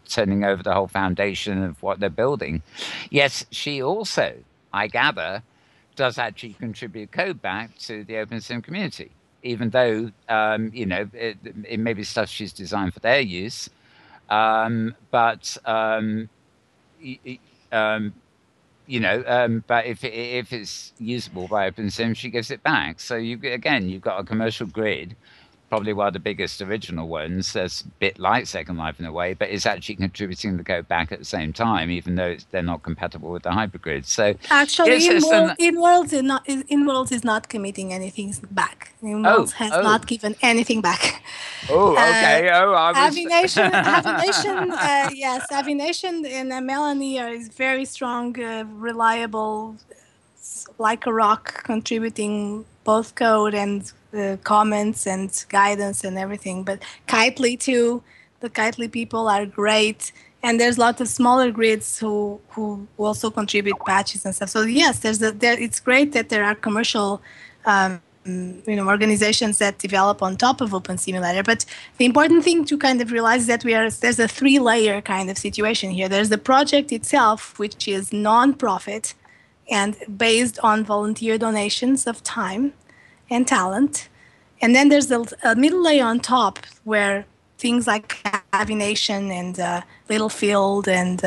Speaker 1: turning over the whole foundation of what they're building. Yes, she also, I gather, does actually contribute code back to the OpenSim community, even though it may be stuff she's designed for their use, but if it's usable by OpenSim, she gives it back. So you've got a commercial grid, probably one of the biggest original ones. That's a bit like Second Life in a way, but it's actually contributing the code back at the same time, even though they're not compatible with the hypergrid. So
Speaker 4: actually, Inworld is not committing anything back. Inworld has not given anything back.
Speaker 1: Oh, okay.
Speaker 4: Avination, yes, Avination and Melanie is very strong, reliable, like a rock, contributing both code and comments and guidance and everything. But Kitely too, the Kitely people are great, and there's lots of smaller grids who also contribute patches and stuff. So yes, it's great that there are commercial organizations that develop on top of Open Simulator. But the important thing to kind of realize is that there's a three-layer kind of situation here. There's the project itself, which is non-profit and based on volunteer donations of time and talent. And then there's a middle layer on top where things like Avination and Littlefield and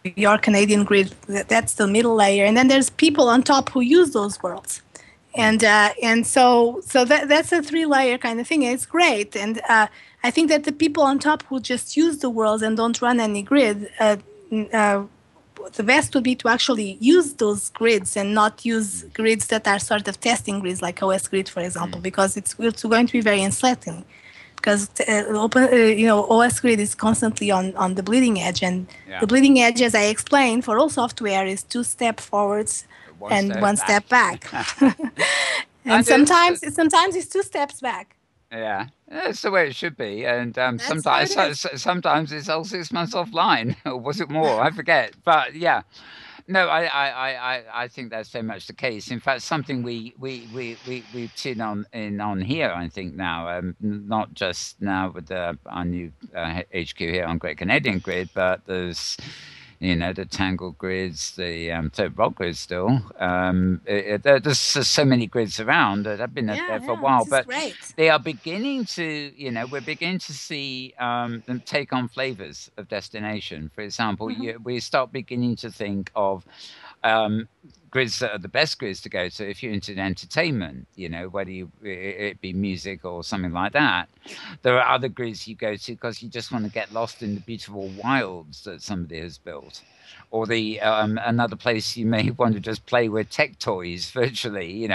Speaker 4: your Canadian grid, that's the middle layer. And then there's people on top who use those worlds. And so that's a three-layer kind of thing. And it's great. And I think that the people on top who just use the worlds and don't run any grid, the best would be to actually use those grids and not use grids that are sort of testing grids like OS Grid, for example, because it's going to be very unsettling. because OS Grid is constantly on the bleeding edge, and the bleeding edge, as I explained, for all software is 2 steps forwards and 1 step back. And sometimes it's 2 steps back.
Speaker 1: Yeah, that's the way it should be. And sometimes it's all 6 months offline, or was it more? I forget. But yeah, no, I think that's very much the case. In fact, something we tune on here, I think now, not just now with our new HQ here on Great Canadian Grid, but there's the Tangle grids, the Third Rock grid still. There's so many grids around that have been there for a while, but they are beginning to, we're beginning to see them take on flavors of destination. For example, we start beginning to think of grids that are the best grids to go to if you're into entertainment, whether it be music or something like that. There are other grids you go to because you just want to get lost in the beautiful wilds that somebody has built. Or another place you may want to just play with tech toys virtually,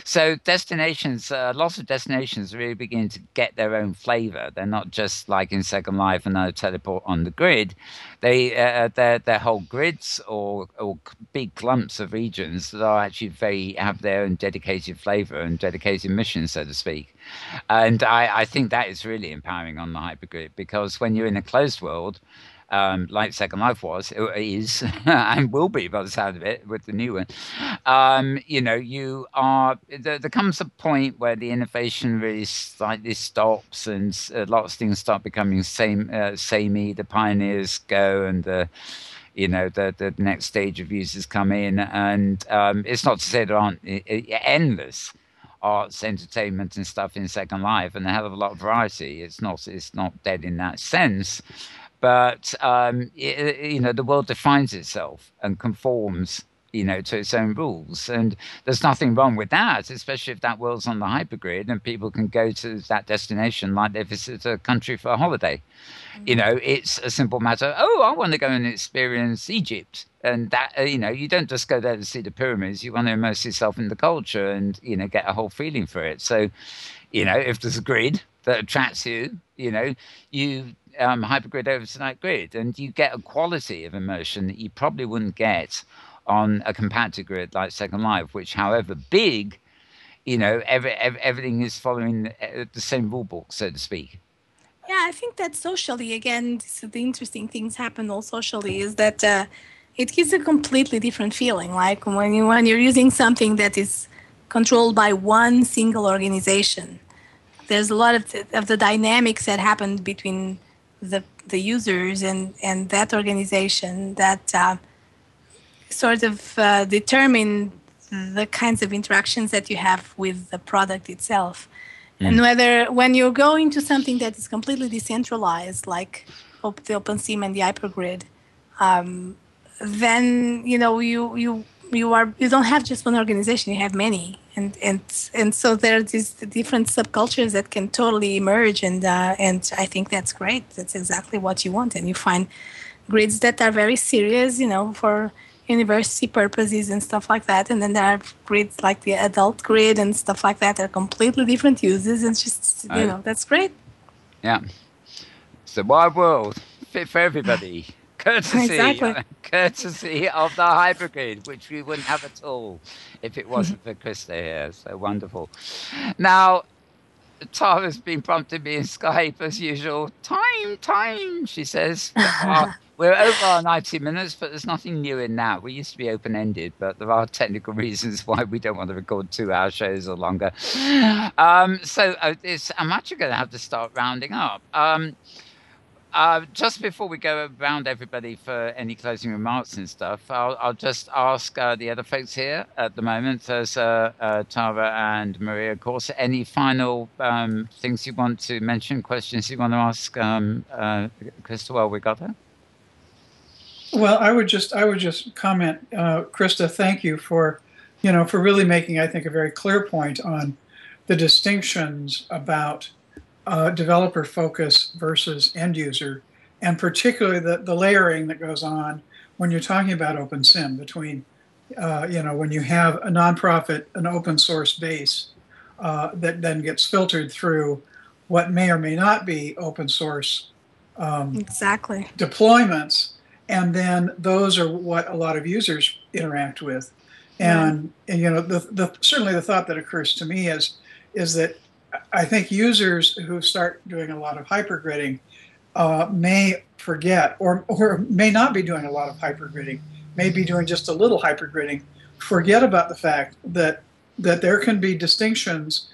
Speaker 1: So destinations, lots of destinations really begin to get their own flavor. They're not just like in Second Life and no teleport on the grid. They're whole grids or big clumps of regions that are actually have their own dedicated flavor and dedicated mission, so to speak. And I think that is really empowering on the hypergrid, because when you're in a closed world, like Second Life is, and will be by the sound of it with the new one, there comes a point where the innovation really slightly stops, and lots of things start becoming samey. The pioneers go, and the next stage of users come in, and it's not to say there aren't endless arts, entertainment, and stuff in Second Life, and a hell of a lot of variety. It's not dead in that sense. But, the world defines itself and conforms, to its own rules. And there's nothing wrong with that, especially if that world's on the hypergrid and people can go to that destination like they visit a country for a holiday. It's a simple matter. Oh, I want to go and experience Egypt. And that, you don't just go there to see the pyramids. You want to immerse yourself in the culture and, get a whole feeling for it. So, if there's a grid that attracts you, you hypergrid over to that grid, and you get a quality of immersion that you probably wouldn't get on a compacted grid like Second Life, which, however big, everything is following the same rule book, so to speak.
Speaker 4: Yeah, I think that socially, again, the interesting things happen all socially, is that it gives a completely different feeling. Like when you're using something that is controlled by one single organization, there's a lot of the dynamics that happen between the users and that organization that sort of determine the kinds of interactions that you have with the product itself. And when you're going to something that is completely decentralized, like the OpenSIM and the hypergrid, then you don't have just one organization, you have many, and so there are these different subcultures that can totally emerge, and I think that's great. That's exactly what you want, and you find grids that are very serious, for university purposes and stuff like that, and then there are grids like the adult grid and stuff like that are completely different uses, and just that's great.
Speaker 1: Yeah, it's a wide world, fit for everybody. Courtesy of the hypergrid, which we wouldn't have at all if it wasn't for Crista here. So wonderful. Now, Tara's been prompting me in Skype as usual. Time, she says. We're over our 90 minutes, but there's nothing new in that. We used to be open-ended, but there are technical reasons why we don't want to record 2-hour shows or longer. I'm actually going to have to start rounding up. Just before we go around everybody for any closing remarks and stuff, I'll just ask the other folks here at the moment, Thirza, Tara, and Maria, of course, any final things you want to mention, questions you want to ask Crista while we got her?
Speaker 2: Well, I would just comment, Crista, thank you for really making, I think, a very clear point on the distinctions about developer focus versus end user, and particularly the layering that goes on when you're talking about OpenSIM between, when you have a nonprofit, an open source base that then gets filtered through what may or may not be open source
Speaker 4: exactly
Speaker 2: deployments, and then those are what a lot of users interact with. And you know, certainly the thought that occurs to me is that I think users who start doing a lot of hypergridding may forget, or may not be doing a lot of hypergridding, may be doing just a little hypergridding, forget about the fact that there can be distinctions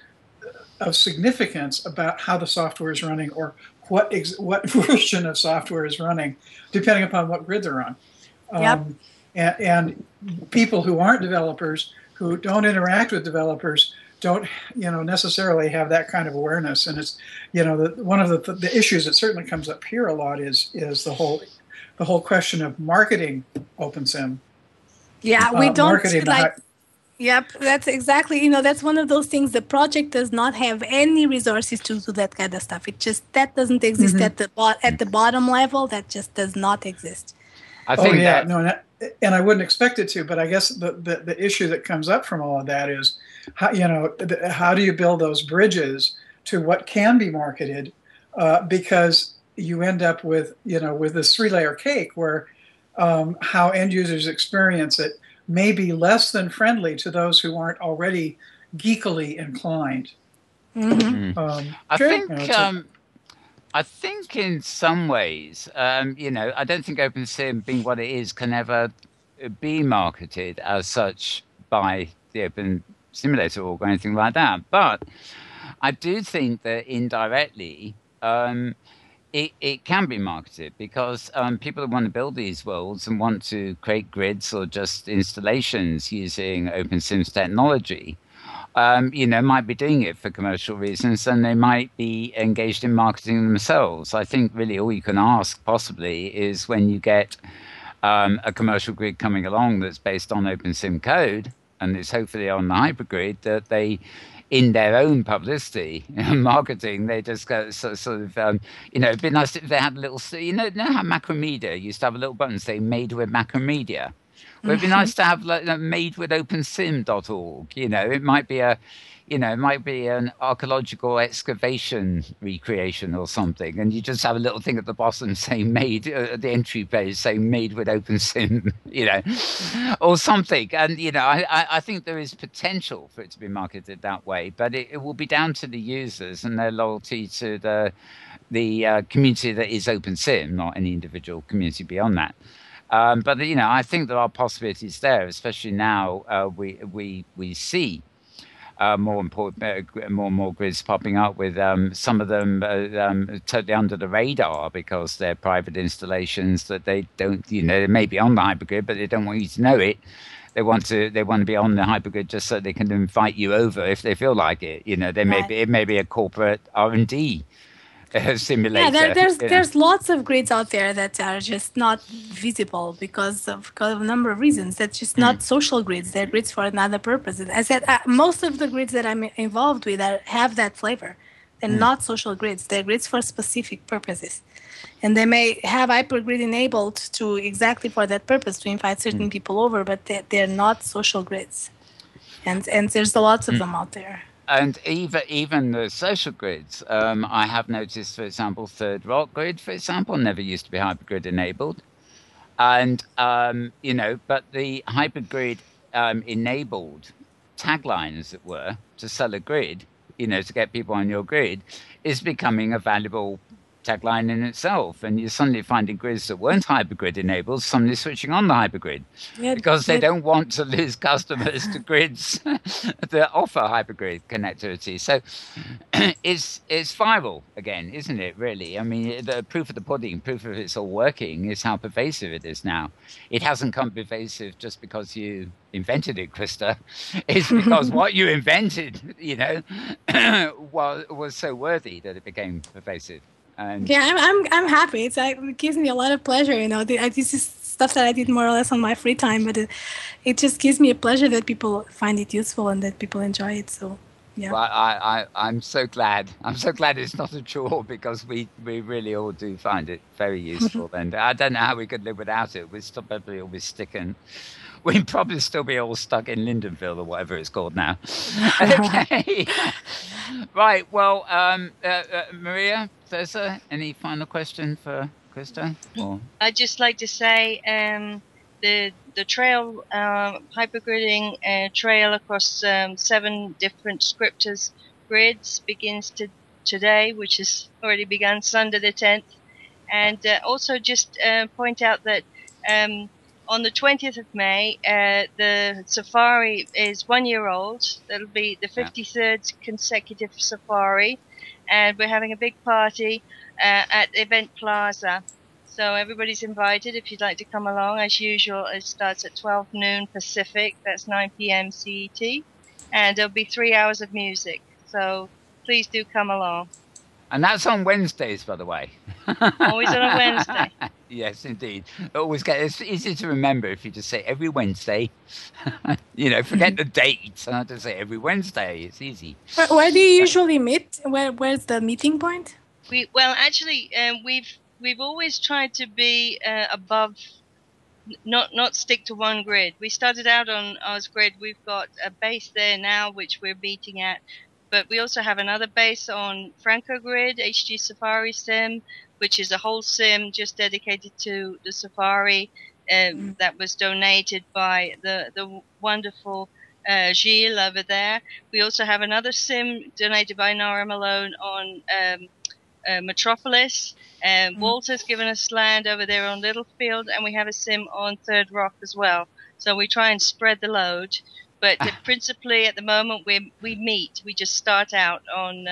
Speaker 2: of significance about how the software is running, or what version of software is running, depending upon what grid they're on. And people who aren't developers, who don't interact with developers, don't necessarily have that kind of awareness. And it's one of the issues that certainly comes up here a lot is the whole question of marketing OpenSim.
Speaker 4: Yeah, we don't Yep, that's exactly, that's one of those things. The project does not have any resources to do that kind of stuff. That doesn't exist at the bottom level. That just does not exist.
Speaker 1: I think
Speaker 2: and I wouldn't expect it to, but I guess the issue that comes up from all of that is how do you build those bridges to what can be marketed, because you end up with this 3-layer cake where how end users experience it may be less than friendly to those who aren't already geekily inclined.
Speaker 1: I think in some ways, I don't think OpenSim, being what it is, can ever be marketed as such by the Open Simulator org or anything like that. But I do think that indirectly, it can be marketed, because people who want to build these worlds and want to create grids or just installations using OpenSim's technology, might be doing it for commercial reasons, and they might be engaged in marketing themselves. I think really all you can ask possibly is when you get a commercial grid coming along that's based on OpenSim code, and it's hopefully on the hypergrid, that they, in their own publicity and marketing, they just go sort of, it'd be nice if they had a little, know how Macromedia used to have a little button saying "Made with Macromedia"? Well, it'd be nice to have "Made with OpenSim.org." It might be an archaeological excavation recreation or something, and you just have a little thing at the bottom saying "Made," the entry page saying "Made with OpenSim," or something. And I think there is potential for it to be marketed that way, but it will be down to the users and their loyalty to the community that is OpenSim, not any individual community beyond that. But I think there are possibilities there, especially now we see more and more grids popping up, with some of them totally under the radar because they're private installations that they don't, they may be on the hypergrid, but they don't want you to know it. They want to be on the hypergrid just so they can invite you over if they feel like it. It may be a corporate R&D simulator.
Speaker 4: Yeah, there's lots of grids out there that are just not visible because of a number of reasons. That's just not social grids. They're grids for another purpose. I said most of the grids that I'm involved with have that flavor. They're not social grids. They're grids for specific purposes, and they may have hypergrid enabled to exactly for that purpose, to invite certain people over, but they're not social grids. And there's lots of them out there.
Speaker 1: And even the social grids, I have noticed, for example, Third Rock Grid, for example, never used to be hypergrid enabled. And, but the hypergrid enabled tagline, as it were, to sell a grid, to get people on your grid, is becoming a valuable tagline in itself. And you're suddenly finding grids that weren't hypergrid enabled, suddenly switching on the hypergrid, because they don't want to lose customers to grids that offer hypergrid connectivity. So it's viral again, isn't it, really? I mean, the proof of the pudding, proof of it's all working, is how pervasive it is now. It hasn't come pervasive just because you invented it, Crista. It's because what you invented, was so worthy that it became pervasive.
Speaker 4: Yeah, I'm happy. It gives me a lot of pleasure. This is stuff that I did more or less on my free time, but it just gives me a pleasure that people find it useful and that people enjoy it. So Yeah.
Speaker 1: Well, I'm so glad. I'm so glad it's not a chore, because we really all do find it very useful. And I don't know how we could live without it. We'd probably all be sticking. We'd probably still be all stuck in Lindenville or whatever it's called now. Okay. Right. Well, Maria, Thirza, any final question for Crista? Or
Speaker 5: I'd just like to say the trail hypergridding trail across 7 different scripters grids begins today, which has already begun Sunday the 10th. And also just point out that on the 20th of May, the safari is 1 year old. That'll be the 53rd consecutive safari, and we're having a big party at Event Plaza. So everybody's invited if you'd like to come along. As usual, it starts at 12 noon Pacific. That's 9 p.m. CET. And there'll be 3 hours of music. So please do come along.
Speaker 1: And that's on Wednesdays, by the way.
Speaker 5: Always on a Wednesday.
Speaker 1: Yes, indeed. It's easy to remember if you just say every Wednesday. Forget the date. Just say every Wednesday. It's easy.
Speaker 4: Where do you usually meet? Where's the meeting point?
Speaker 5: We've always tried to be above, not stick to one grid. We started out on Oz grid. We've got a base there now, which we're meeting at. But we also have another base on Franco Grid, HG Safari Sim, which is a whole sim just dedicated to the Safari that was donated by the wonderful Gilles over there. We also have another sim donated by Nora Malone on Metropolis. Walter's given us land over there on Littlefield, and we have a sim on Third Rock as well. So we try and spread the load. But principally, at the moment, we meet. We just start out on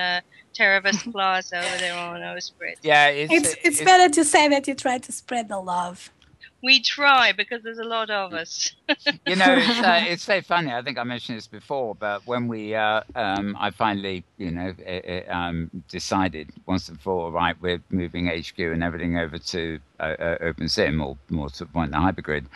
Speaker 5: Terravis Plaza over there on Osprey.
Speaker 1: Yeah,
Speaker 4: it's better to say that you try to spread the love.
Speaker 5: We try, because there's a lot of us.
Speaker 1: It's very funny. I think I mentioned this before, but when I finally, decided once and for all, right, we're moving HQ and everything over to OpenSim, or more to the point, the hypergrid.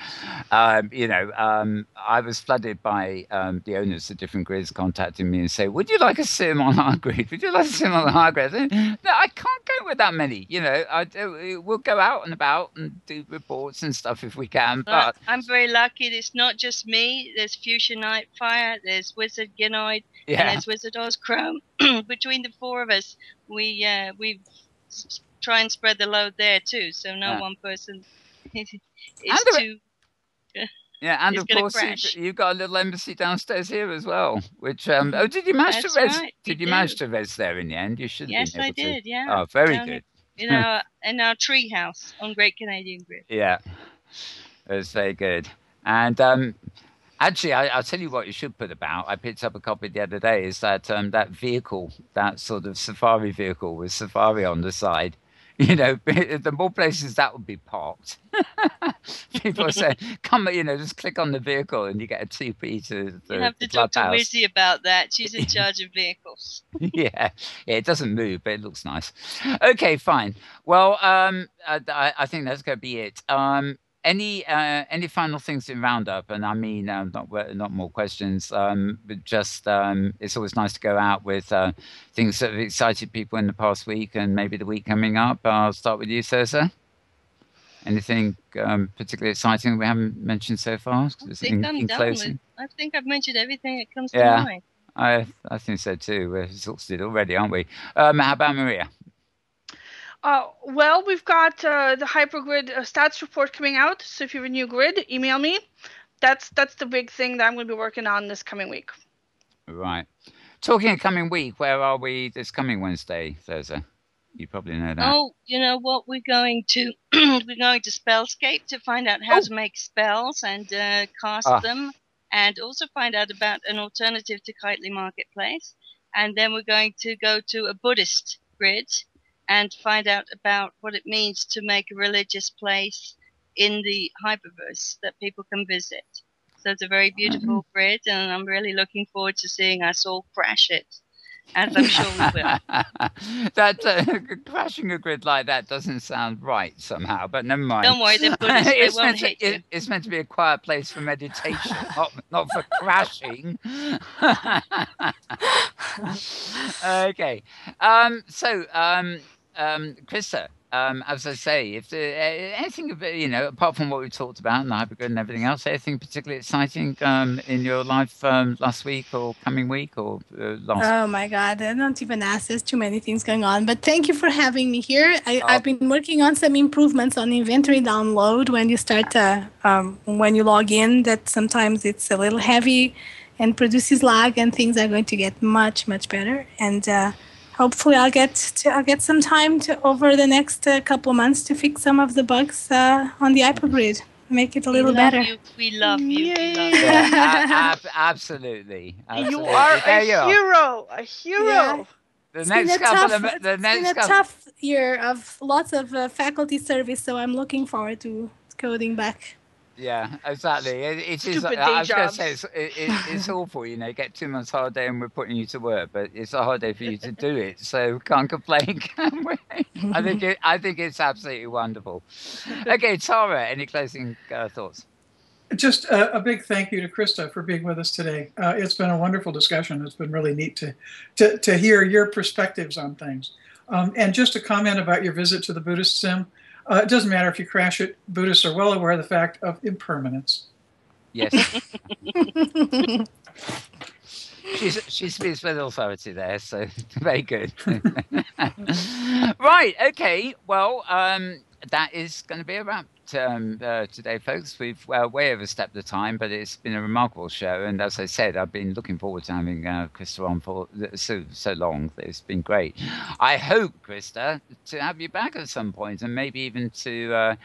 Speaker 1: I was flooded by the owners of different grids contacting me and say, "Would you like a sim on our grid? Would you like a sim on our grid?" I said, "No, I can't go with that many. We'll go out and about and do reports and stuff if we can." But
Speaker 5: I'm very lucky. It's not just me. There's Fuchsia Nightfire, there's Wizard Ginoid, and there's Wizard Ozchrome. Between the 4 of us, we try and spread the load there too, so no one person is too.
Speaker 1: And of course you've got a little embassy downstairs here as well. Which did you manage to res? Right, did you manage to res there in the end? You should.
Speaker 5: Yes, I did. Yeah.
Speaker 1: Oh, very good.
Speaker 5: In our tree house on Great Canadian Grid.
Speaker 1: Yeah, that's very good. And actually, I'll tell you what you should put about. I picked up a copy the other day. Is that that vehicle, that sort of safari vehicle with Safari on the side? The more places that would be parked. People are saying, "Come, just click on the vehicle and you get a TP to the
Speaker 5: You have to talk to Wizzy about that. She's in charge of vehicles."
Speaker 1: Yeah, it doesn't move, but it looks nice. Okay, fine. Well, I think that's going to be it. Any final things in roundup? And I mean, not more questions. But just it's always nice to go out with things that have excited people in the past week and maybe the week coming up. I'll start with you, Thirza. Anything particularly exciting we haven't mentioned so far?
Speaker 5: I think I'm done. I think I've mentioned everything that comes to mind.
Speaker 1: I think so too. We're exhausted already, aren't we? How about Maria?
Speaker 3: Well, we've got the hypergrid stats report coming out. So if you have a new grid, email me. That's the big thing that I'm going to be working on this coming week.
Speaker 1: Right. Talking of coming week, where are we this coming Wednesday, Thirza? You probably know that.
Speaker 5: Oh, you know what? We're going to Spellscape to find out how to make spells and cast them, and also find out about an alternative to Kitely Marketplace. And then we're going to go to a Buddhist grid and find out about what it means to make a religious place in the hyperverse that people can visit. So it's a very beautiful grid, and I'm really looking forward to seeing us all crash it. as I'm sure we will.
Speaker 1: That crashing a grid like that doesn't sound right somehow, but never mind.
Speaker 5: Don't worry, they're Buddhists. They won't hit you.
Speaker 1: It's meant to be a quiet place for meditation, not for crashing. Okay. Crista, as I say, if anything, apart from what we talked about and the hypergrid and everything else, anything particularly exciting in your life last week or coming week or last?
Speaker 4: Oh my God! I don't even ask. There's too many things going on. But thank you for having me here. I've been working on some improvements on inventory download when you start when you log in. That sometimes it's a little heavy and produces lag, and things are going to get much better. And hopefully I'll get some time over the next couple of months to fix some of the bugs on the hypergrid, make it a little better.
Speaker 5: We love you.
Speaker 1: Yeah, absolutely.
Speaker 3: You are a hero. A hero. Yeah.
Speaker 1: It's been a
Speaker 4: tough year of lots of faculty service, so I'm looking forward to coding back.
Speaker 1: Yeah, exactly. It is. I was going to say it's awful. You get 2 months holiday and we're putting you to work, but it's a holiday for you to do it. So can't complain, can we? I think it's absolutely wonderful. Okay, Tara, any closing thoughts?
Speaker 2: Just a big thank you to Crista for being with us today. It's been a wonderful discussion. It's been really neat to hear your perspectives on things. And just a comment about your visit to the Buddhist sim. It doesn't matter if you crash it. Buddhists are well aware of the fact of impermanence.
Speaker 1: Yes. She speaks with authority there, so very good. Right, okay. Well, that is going to be a wrap today, folks. We've way overstepped the time, but it's been a remarkable show. And as I said, I've been looking forward to having Crista on for so long. It's been great. I hope, Crista, to have you back at some point, and maybe even to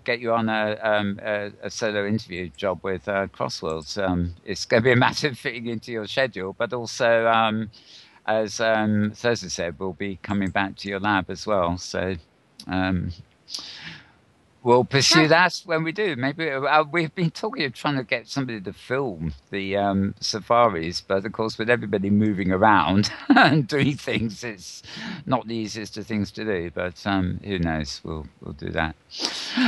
Speaker 1: get you on a solo interview job with Crossworlds. It's going to be a matter of fitting into your schedule, but also, as Thirza said, we'll be coming back to your lab as well. So we'll pursue that when we do. Maybe we've been talking of trying to get somebody to film the safaris, but of course, with everybody moving around and doing things, it's not the easiest of things to do. But who knows? We'll do that.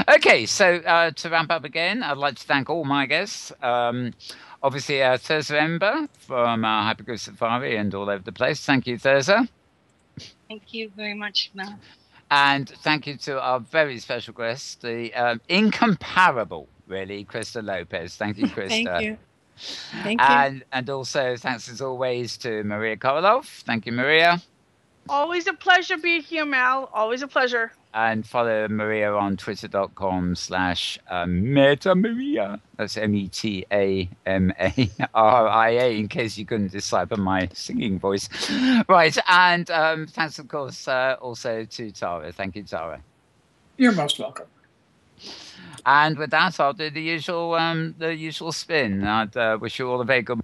Speaker 1: Okay, so to ramp up again, I'd like to thank all my guests. Obviously, Thirza Ember from Hypergrid Safari and all over the place. Thank you, Thirza.
Speaker 5: Thank you very much, Mel.
Speaker 1: And thank you to our very special guest, the incomparable, really, Crista Lopes. Thank you, Crista.
Speaker 4: Thank you. Thank you.
Speaker 1: And also, thanks as always to Maria Kowalov. Thank you, Maria.
Speaker 3: Always a pleasure being here, Mal. Always a pleasure.
Speaker 1: And follow Maria on twitter.com/MetaMaria. That's METAMARIA, in case you couldn't decipher my singing voice. Right, and thanks, of course, also to Tara. Thank you, Tara.
Speaker 2: You're most welcome.
Speaker 1: And with that, I'll do the usual spin. I'd wish you all a very good